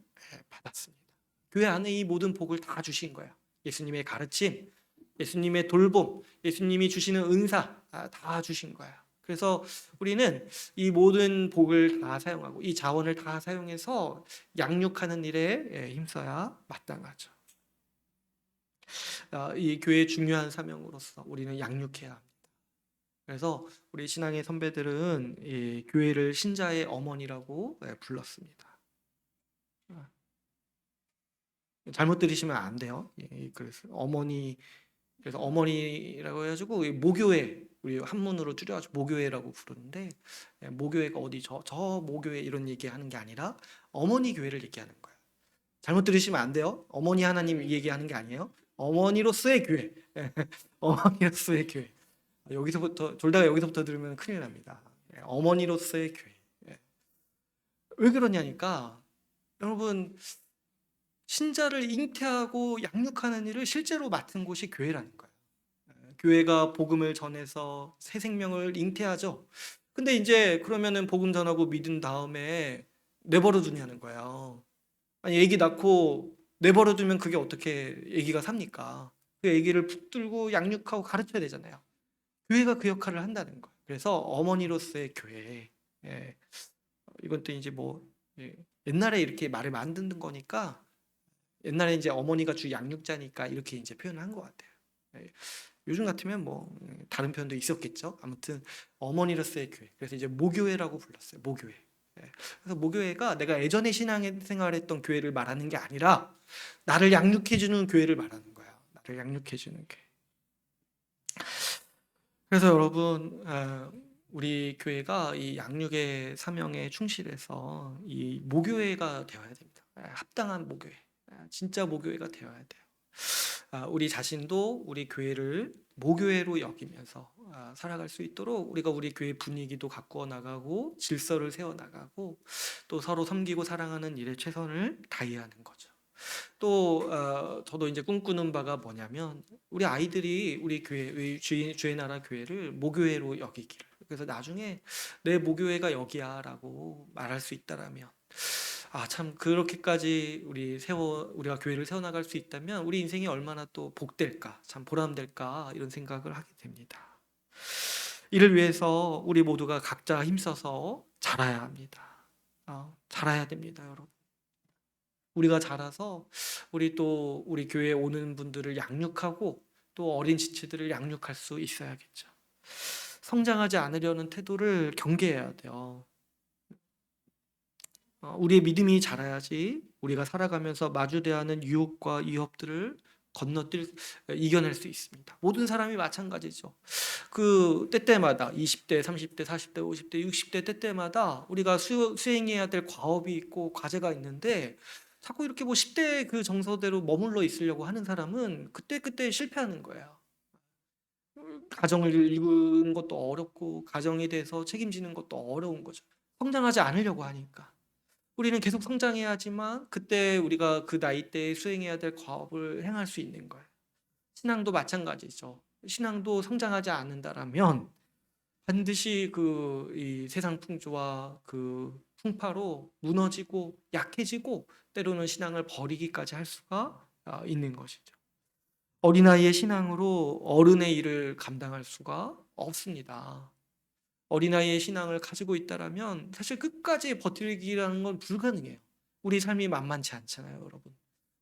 S1: 받았습니다. 교회 안에 이 모든 복을 다 주신 거예요. 예수님의 가르침, 예수님의 돌봄, 예수님이 주시는 은사 다 주신 거예요. 그래서 우리는 이 모든 복을 다 사용하고 이 자원을 다 사용해서 양육하는 일에 힘써야 마땅하죠. 이 교회의 중요한 사명으로서 우리는 양육해야 합니다. 그래서 우리 신앙의 선배들은 이 교회를 신자의 어머니라고 불렀습니다. 잘못 들으시면 안 돼요. 그래서 그래서 어머니라고 해가지고 모교회, 우리 한문으로 줄여가지고 모교회라고 부르는데 모교회가 어디 저 모교회 이런 얘기하는 게 아니라 어머니 교회를 얘기하는 거예요. 잘못 들으시면 안 돼요. 어머니 하나님 얘기하는 게 아니에요. 어머니로서의 교회, 어머니로서의 교회. 여기서부터 졸다가 여기서부터 들으면 큰일 납니다. 어머니로서의 교회. 왜 그러냐니까 여러분 신자를 잉태하고 양육하는 일을 실제로 맡은 곳이 교회라는 거예요. 교회가 복음을 전해서 새 생명을 잉태하죠. 근데 이제 그러면은 복음 전하고 믿은 다음에 내버려 두냐는 거예요. 아니 애기 낳고 내버려 두면 그게 어떻게 애기가 삽니까? 그 애기를 붙들고 양육하고 가르쳐야 되잖아요. 교회가 그 역할을 한다는 거예요. 그래서 어머니로서의 교회. 이건 또 이제 뭐 옛날에 이렇게 말을 만드는 거니까 옛날에 이제 어머니가 주 양육자니까 이렇게 이제 표현을 한 것 같아요. 요즘 같으면 뭐 다른 표현도 있었겠죠. 아무튼 어머니로서의 교회. 그래서 이제 모교회라고 불렀어요. 모교회. 그래서 모교회가 내가 예전에 신앙생활했던 교회를 말하는 게 아니라 나를 양육해주는 교회를 말하는 거야. 나를 양육해주는 교회. 그래서 여러분 우리 교회가 이 양육의 사명에 충실해서 이 모교회가 되어야 됩니다. 합당한 모교회, 진짜 모교회가 되어야 돼요. 우리 자신도 우리 교회를 모교회로 여기면서 살아갈 수 있도록 우리가 우리 교회 분위기도 가꾸어 나가고 질서를 세워 나가고 또 서로 섬기고 사랑하는 일에 최선을 다해야 하는 거죠. 또 저도 이제 꿈꾸는 바가 뭐냐면 우리 아이들이 우리 교회, 주의 나라 교회를 모교회로 여기기를. 그래서 나중에 내 모교회가 여기야라고 말할 수 있다라면 참 그렇게까지 우리가 교회를 세워나갈 수 있다면 우리 인생이 얼마나 또 복될까, 참 보람될까 이런 생각을 하게 됩니다. 이를 위해서 우리 모두가 각자 힘써서 자라야 합니다. 자라야 됩니다, 여러분. 우리가 자라서 우리 교회에 오는 분들을 양육하고 또 어린 지체들을 양육할 수 있어야겠죠. 성장하지 않으려는 태도를 경계해야 돼요. 우리의 믿음이 자라야지 우리가 살아가면서 마주대하는 유혹과 위협들을 이겨낼 수 있습니다. 모든 사람이 마찬가지죠. 그 때때마다 20대, 30대, 40대, 50대, 60대 때때마다 우리가 수행해야 될 과업이 있고 과제가 있는데 자꾸 이렇게 뭐 10대 그 정서대로 머물러 있으려고 하는 사람은 그때 실패하는 거예요. 가정을 이루는 것도 어렵고 가정에 대해서 책임지는 것도 어려운 거죠. 성장하지 않으려고 하니까. 우리는 계속 성장해야지만 그때 우리가 그 나이대에 수행해야 될 과업을 행할 수 있는 거예요. 신앙도 마찬가지죠. 신앙도 성장하지 않는다라면 반드시 이 세상 풍조와 그 풍파로 무너지고 약해지고 때로는 신앙을 버리기까지 할 수가 있는 것이죠. 어린아이의 신앙으로 어른의 일을 감당할 수가 없습니다. 어린아이의 신앙을 가지고 있다라면 사실 끝까지 버티기라는 건 불가능해요. 우리 삶이 만만치 않잖아요, 여러분.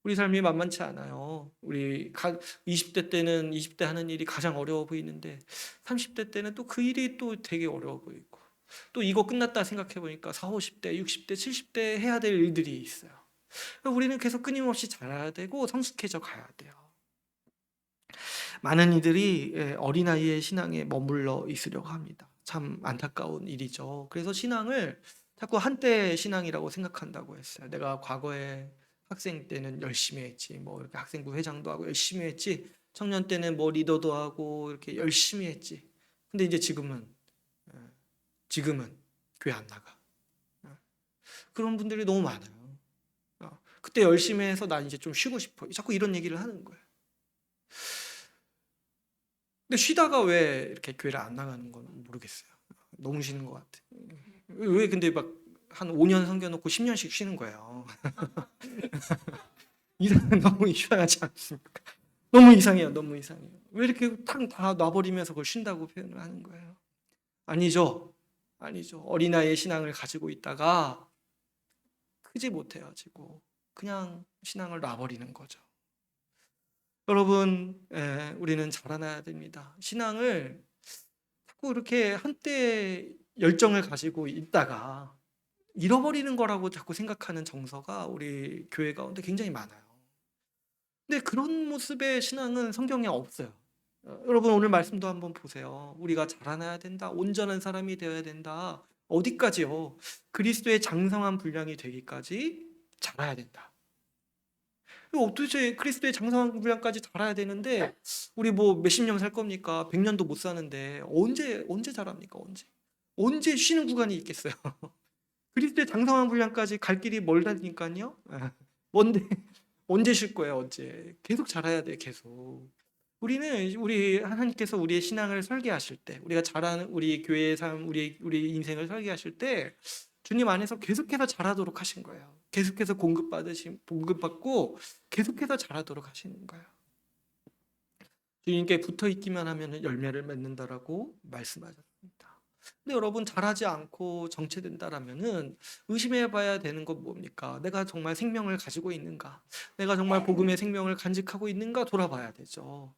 S1: 우리 삶이 만만치 않아요. 20대 때는 20대 하는 일이 가장 어려워 보이는데 30대 때는 또 그 일이 또 되게 어려워 보이고 또 이거 끝났다 생각해 보니까 40, 50대, 60대, 70대 해야 될 일들이 있어요. 우리는 계속 끊임없이 자라야 되고 성숙해져 가야 돼요. 많은 이들이 어린아이의 신앙에 머물러 있으려고 합니다. 참 안타까운 일이죠. 그래서 신앙을 자꾸 한때 신앙이라고 생각한다고 했어요. 내가 과거에 학생 때는 열심히 했지, 뭐 이렇게 학생부 회장도 하고 열심히 했지, 청년 때는 뭐 리더도 하고 이렇게 열심히 했지. 근데 이제 지금은 교회 안 나가. 그런 분들이 너무 많아요. 그때 열심히 해서 난 이제 좀 쉬고 싶어. 자꾸 이런 얘기를 하는 거예요. 근데 쉬다가 왜 이렇게 교회를 안 나가는 건 모르겠어요. 너무 쉬는 것 같아. 왜 근데 막 한 5년 섬겨놓고 10년씩 쉬는 거예요. 너무 이상하지 않습니까? 너무 이상해요. 너무 이상해요. 왜 이렇게 다 놔버리면서 그걸 쉰다고 표현을 하는 거예요? 아니죠. 아니죠. 어린아이의 신앙을 가지고 있다가 크지 못해가지고 그냥 신앙을 놔버리는 거죠. 여러분, 우리는 자라나야 됩니다. 신앙을 자꾸 이렇게 한때 열정을 가지고 있다가 잃어버리는 거라고 자꾸 생각하는 정서가 우리 교회 가운데 굉장히 많아요. 근데 그런 모습의 신앙은 성경에 없어요. 여러분 오늘 말씀도 한번 보세요. 우리가 자라나야 된다. 온전한 사람이 되어야 된다. 어디까지요? 그리스도의 장성한 분량이 되기까지 자라야 된다. 도대체 그리스도의 장성한 분량까지 자라야 되는데 우리 뭐 몇십 년 살 겁니까? 100년도 못 사는데 언제 자랍니까? 언제 쉬는 구간이 있겠어요? 그리스도의 장성한 분량까지 갈 길이 멀다니까요. 뭔데 언제 쉴 거예요? 언제? 계속 자라야 돼. 계속. 우리 하나님께서 우리의 신앙을 설계하실 때, 우리가 자라는 우리 교회의 삶, 우리 인생을 설계하실 때 주님 안에서 계속해서 자라도록 하신 거예요. 계속해서 공급받고 계속해서 자라도록 하시는 거예요. 주님께 붙어 있기만 하면 열매를 맺는다라고 말씀하셨습니다. 근데 여러분 자라지 않고 정체된다라면은 의심해봐야 되는 건 뭡니까? 내가 정말 생명을 가지고 있는가? 내가 정말 복음의 생명을 간직하고 있는가 돌아봐야 되죠.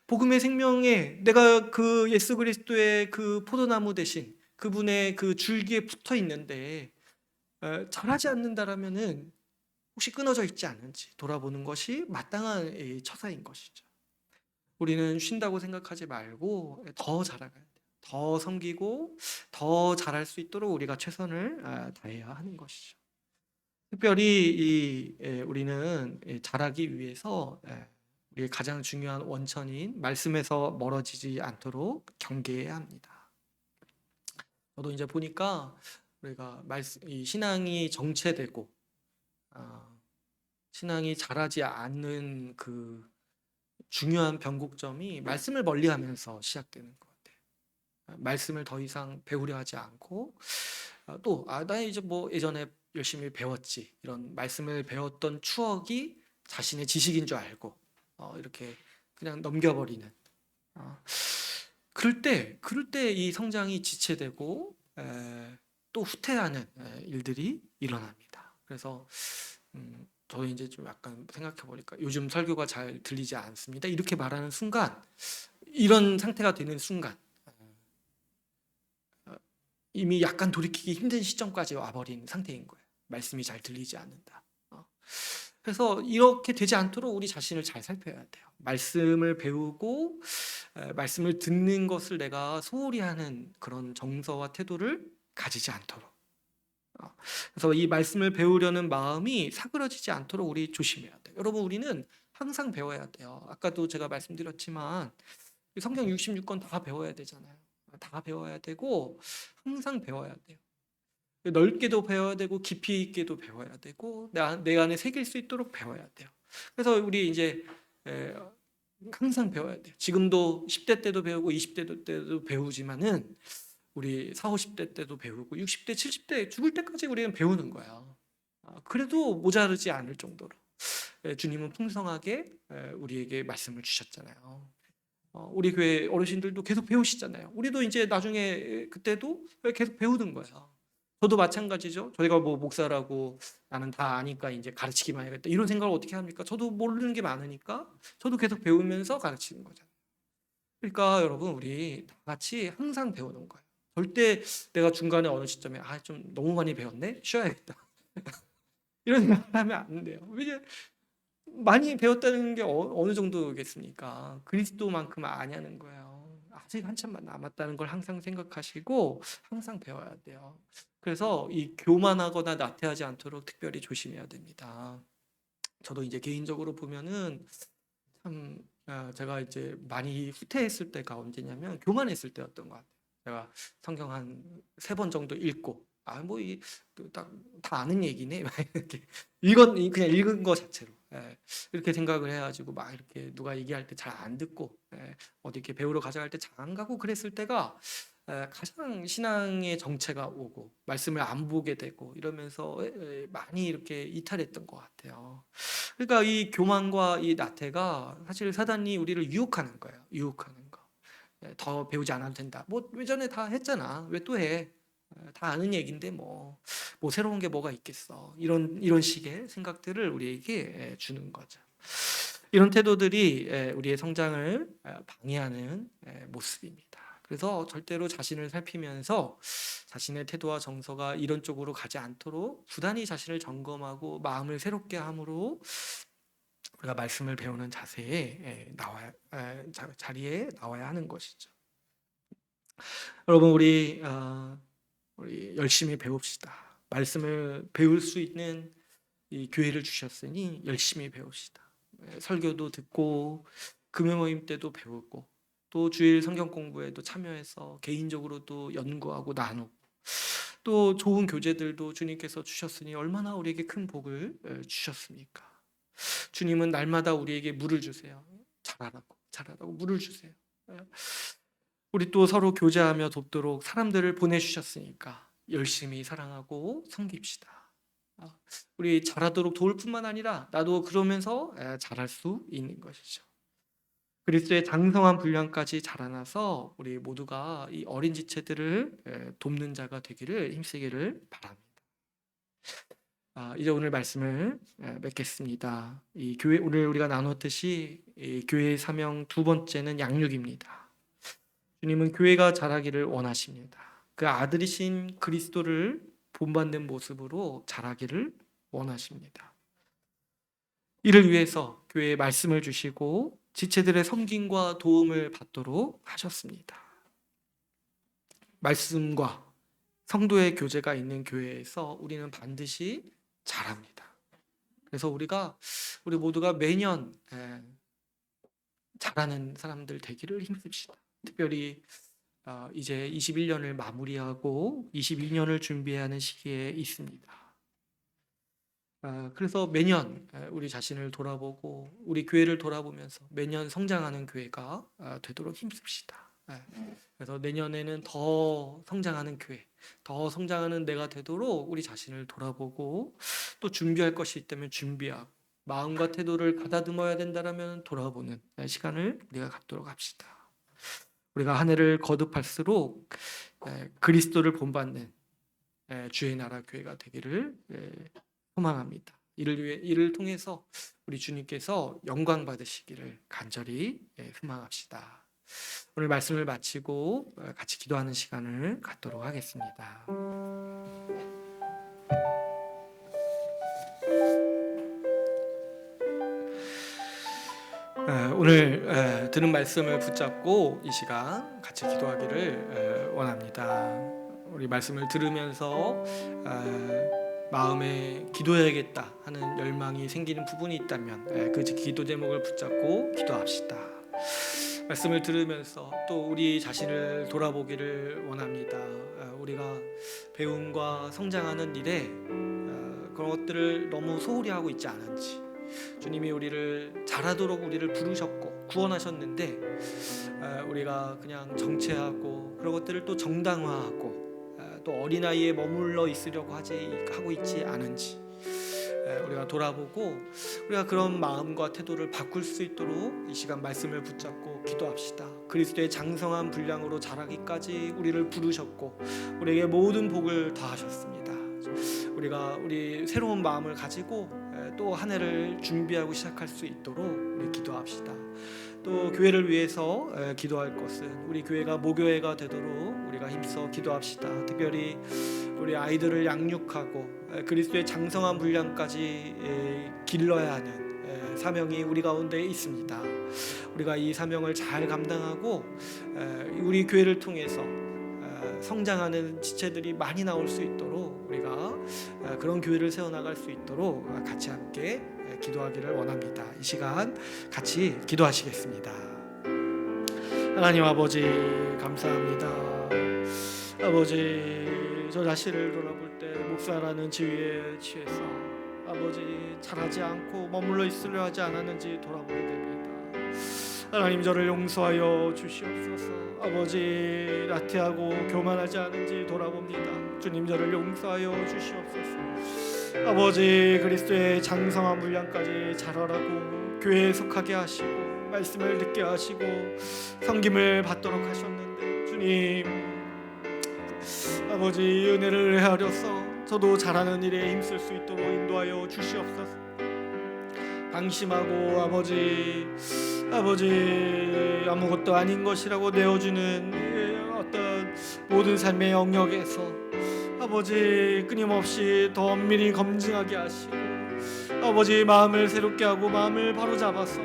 S1: 복음의 생명에 내가 그 예수 그리스도의 그 포도나무 대신 그분의 그 줄기에 붙어 있는데 자라지 않는다라면은 혹시 끊어져 있지 않은지 돌아보는 것이 마땅한 처사인 것이죠. 우리는 쉰다고 생각하지 말고 더 자라가야 돼요. 더 섬기고 더 잘할 수 있도록 우리가 최선을 다해야 하는 것이죠. 특별히 우리는 자라기 위해서 우리의 가장 중요한 원천인 말씀에서 멀어지지 않도록 경계해야 합니다. 저도 이제 보니까 우리가 이 신앙이 정체되고 신앙이 자라지 않는 그 중요한 변곡점이 말씀을 멀리하면서 시작되는 것 같아요. 말씀을 더 이상 배우려 하지 않고 나 이제 뭐 예전에 열심히 배웠지 이런 말씀을 배웠던 추억이 자신의 지식인 줄 알고 이렇게 그냥 넘겨버리는 그럴 때 이 성장이 지체되고 또 후퇴하는 일들이 일어납니다. 그래서 저도 이제 좀 약간 생각해 보니까 요즘 설교가 잘 들리지 않습니다. 이렇게 말하는 순간 이런 상태가 되는 순간 이미 약간 돌이키기 힘든 시점까지 와버린 상태인 거예요. 말씀이 잘 들리지 않는다. 그래서 이렇게 되지 않도록 우리 자신을 잘 살펴야 돼요. 말씀을 배우고 말씀을 듣는 것을 내가 소홀히 하는 그런 정서와 태도를 가지지 않도록. 그래서 이 말씀을 배우려는 마음이 사그러지지 않도록 우리 조심해야 돼요. 여러분 우리는 항상 배워야 돼요. 아까도 제가 말씀드렸지만 성경 66권 다 배워야 되잖아요. 다 배워야 되고 항상 배워야 돼요. 넓게도 배워야 되고 깊이 있게도 배워야 되고 내 안에 새길 수 있도록 배워야 돼요. 그래서 우리 이제 항상 배워야 돼요. 지금도 10대 때도 배우고 20대 때도 배우지만은 우리 4, 50대 때도 배우고 60대, 70대 죽을 때까지 우리는 배우는 거야. 그래도 모자르지 않을 정도로 주님은 풍성하게 우리에게 말씀을 주셨잖아요. 우리 교회 어르신들도 계속 배우시잖아요. 우리도 이제 나중에 그때도 계속 배우는 거야. 저도 마찬가지죠. 저희가 뭐 목사라고 나는 다 아니까 이제 가르치기만 해야겠다 이런 생각을 어떻게 합니까? 저도 모르는 게 많으니까 저도 계속 배우면서 가르치는 거잖아요. 그러니까 여러분 우리 다 같이 항상 배우는 거예요. 절대 내가 중간에 어느 시점에 좀 너무 많이 배웠네? 쉬어야겠다. 이런 생각을 하면 안 돼요. 왜냐 많이 배웠다는 게 어느 정도겠습니까? 그리스도만큼 아냐는 거예요. 아직 한참만 남았다는 걸 항상 생각하시고 항상 배워야 돼요. 그래서 이 교만하거나 나태하지 않도록 특별히 조심해야 됩니다. 저도 이제 개인적으로 보면은 참 제가 이제 많이 후퇴했을 때가 언제냐면 교만했을 때였던 것 같아요. 제가 성경 한 3번 정도 읽고 뭐 이 딱 다 아는 얘기네 막 이렇게 그냥 읽은 거 자체로 이렇게 생각을 해가지고 막 이렇게 누가 얘기할 때 잘 안 듣고 어디 이렇게 배우러 가자 할 때 잘 안 가고 그랬을 때가 가장 신앙의 정체가 오고 말씀을 안 보게 되고 이러면서 많이 이렇게 이탈했던 것 같아요. 그러니까 이 교만과 이 나태가 사실 사단이 우리를 유혹하는 거예요. 유혹하는 거. 더 배우지 않아도 된다. 뭐 예전에 다 했잖아. 왜 또 해? 다 아는 얘긴데 뭐 새로운 게 뭐가 있겠어. 이런 식의 생각들을 우리에게 주는 거죠. 이런 태도들이 우리의 성장을 방해하는 모습입니다. 그래서 절대로 자신을 살피면서 자신의 태도와 정서가 이런 쪽으로 가지 않도록 부단히 자신을 점검하고 마음을 새롭게 함으로 우리가 말씀을 배우는 자세에 자리에 나와야 하는 것이죠. 여러분 우리 열심히 배웁시다. 말씀을 배울 수 있는 이 교회를 주셨으니 열심히 배웁시다. 설교도 듣고 금요 모임 때도 배우고 또 주일 성경 공부에도 참여해서 개인적으로도 연구하고 나누고 또 좋은 교재들도 주님께서 주셨으니 얼마나 우리에게 큰 복을 주셨습니까? 주님은 날마다 우리에게 물을 주세요. 잘하라고 물을 주세요. 우리 또 서로 교제하며 돕도록 사람들을 보내주셨으니까 열심히 사랑하고 섬깁시다. 우리 잘하도록 도울 뿐만 아니라 나도 그러면서 잘할 수 있는 것이죠. 그리스도의 장성한 분량까지 자라나서 우리 모두가 이 어린 지체들을 돕는 자가 되기를 힘쓰기를 바랍니다. 이제 오늘 말씀을 맺겠습니다. 이 교회 오늘 우리가 나눴듯이 이 교회의 사명 두 번째는 양육입니다. 주님은 교회가 자라기를 원하십니다. 그 아들이신 그리스도를 본받는 모습으로 자라기를 원하십니다. 이를 위해서 교회에 말씀을 주시고 지체들의 섬김과 도움을 받도록 하셨습니다. 말씀과 성도의 교제가 있는 교회에서 우리는 반드시 자랍니다. 그래서 우리 모두가 매년 자라는 사람들 되기를 힘씁시다. 특별히 이제 21년을 마무리하고 22년을 준비해야 하는 시기에 있습니다. 그래서 매년 우리 자신을 돌아보고 우리 교회를 돌아보면서 매년 성장하는 교회가 되도록 힘씁시다. 그래서 내년에는 더 성장하는 교회, 더 성장하는 내가 되도록 우리 자신을 돌아보고 또 준비할 것이 있다면 준비하고 마음과 태도를 가다듬어야 된다면 돌아보는 시간을 우리가 갖도록 합시다. 우리가 한 해를 거듭할수록 그리스도를 본받는 주의 나라 교회가 되기를 소망합니다. 이를 통해서 우리 주님께서 영광 받으시기를 간절히 소망합시다. 오늘 말씀을 마치고 같이 기도하는 시간을 갖도록 하겠습니다. 오늘 들은 말씀을 붙잡고 이 시간 같이 기도하기를 원합니다. 우리 말씀을 들으면서 마음에 기도해야겠다 하는 열망이 생기는 부분이 있다면 그 기도 제목을 붙잡고 기도합시다. 말씀을 들으면서 또 우리 자신을 돌아보기를 원합니다. 우리가 배움과 성장하는 일에 그런 것들을 너무 소홀히 하고 있지 않은지, 주님이 우리를 잘하도록 우리를 부르셨고 구원하셨는데 우리가 그냥 정체하고 그런 것들을 또 정당화하고 또 어린아이에 머물러 있으려고 하고 있지 않은지 우리가 돌아보고 우리가 그런 마음과 태도를 바꿀 수 있도록 이 시간 말씀을 붙잡고 기도합시다. 그리스도의 장성한 분량으로 자라기까지 우리를 부르셨고 우리에게 모든 복을 더하셨습니다. 우리 새로운 마음을 가지고 또 한 해를 준비하고 시작할 수 있도록 우리 기도합시다. 또 교회를 위해서 기도할 것은 우리 교회가 모교회가 되도록 우리가 힘써 기도합시다. 특별히 우리 아이들을 양육하고 그리스도의 장성한 분량까지 길러야 하는 사명이 우리 가운데 있습니다. 우리가 이 사명을 잘 감당하고 우리 교회를 통해서 성장하는 지체들이 많이 나올 수 있도록 우리가 그런 교회를 세워나갈 수 있도록 같이 함께 기도하기를 원합니다. 이 시간 같이 기도하시겠습니다. 하나님 아버지 감사합니다. 아버지 저 자신을 돌아볼 때 목사라는 지위에 취해서 아버지 잘하지 않고 머물러 있으려 하지 않았는지 돌아보게 됩니다. 하나님 저를 용서하여 주시옵소서. 아버지 나태하고 교만하지 않은지 돌아봅니다. 주님 저를 용서하여 주시옵소서. 아버지 그리스도의 장성한 분량까지 자라라고 교회에 속하게 하시고 말씀을 듣게 하시고 섬김을 받도록 하셨는데 주님 아버지 은혜를 헤아려서 저도 잘하는 일에 힘쓸 수 있도록 인도하여 주시옵소서. 방심하고 아버지 아무것도 아닌 것이라고 내어주는 어떤 모든 삶의 영역에서 아버지 끊임없이 더 엄밀히 검증하게 하시고 아버지 마음을 새롭게 하고 마음을 바로잡아서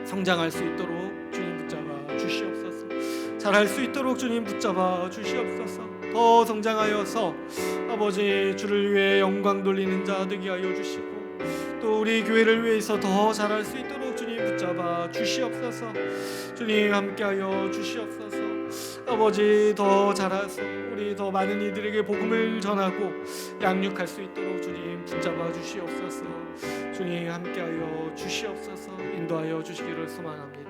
S1: 성장할 수 있도록 주님 붙잡아 주시옵소서. 잘할 수 있도록 주님 붙잡아 주시옵소서. 더 성장하여서 아버지 주를 위해 영광 돌리는 자 되게 하여 주시고 또 우리 교회를 위해서 더 잘할 수 있도록 주님 붙잡아 주시옵소서. 주님 함께하여 주시옵소서. 아버지 더 잘해서 우리 더 많은 이들에게 복음을 전하고 양육할 수 있도록 주님 붙잡아 주시옵소서. 주님 함께하여 주시옵소서. 인도하여 주시기를 소망합니다.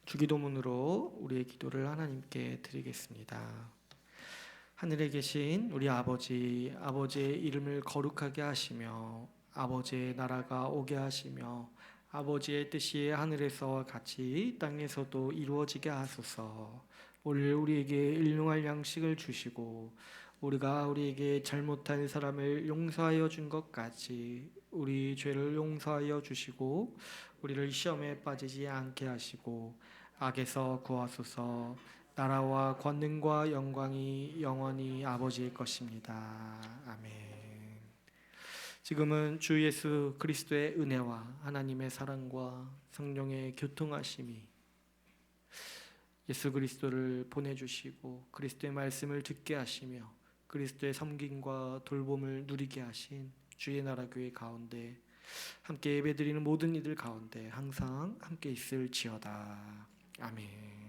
S1: 주기도문으로 우리의 기도를 하나님께 드리겠습니다. 하늘에 계신 우리 아버지의 이름을 거룩하게 하시며 아버지의 나라가 오게 하시며 아버지의 뜻이 하늘에서와 같이 땅에서도 이루어지게 하소서. 오늘 우리에게 일용할 양식을 주시고 우리가 우리에게 잘못한 사람을 용서하여 준 것 같이 우리 죄를 용서하여 주시고 우리를 시험에 빠지지 않게 하시고 악에서 구하소서. 나라와 권능과 영광이 영원히 아버지의 것입니다. 아멘. 지금은 주 예수 그리스도의 은혜와 하나님의 사랑과 성령의 교통하심이 예수 그리스도를 보내주시고 그리스도의 말씀을 듣게 하시며 그리스도의 섬김과 돌봄을 누리게 하신 주의 나라 교회 가운데 함께 예배드리는 모든 이들 가운데 항상 함께 있을지어다. 아멘.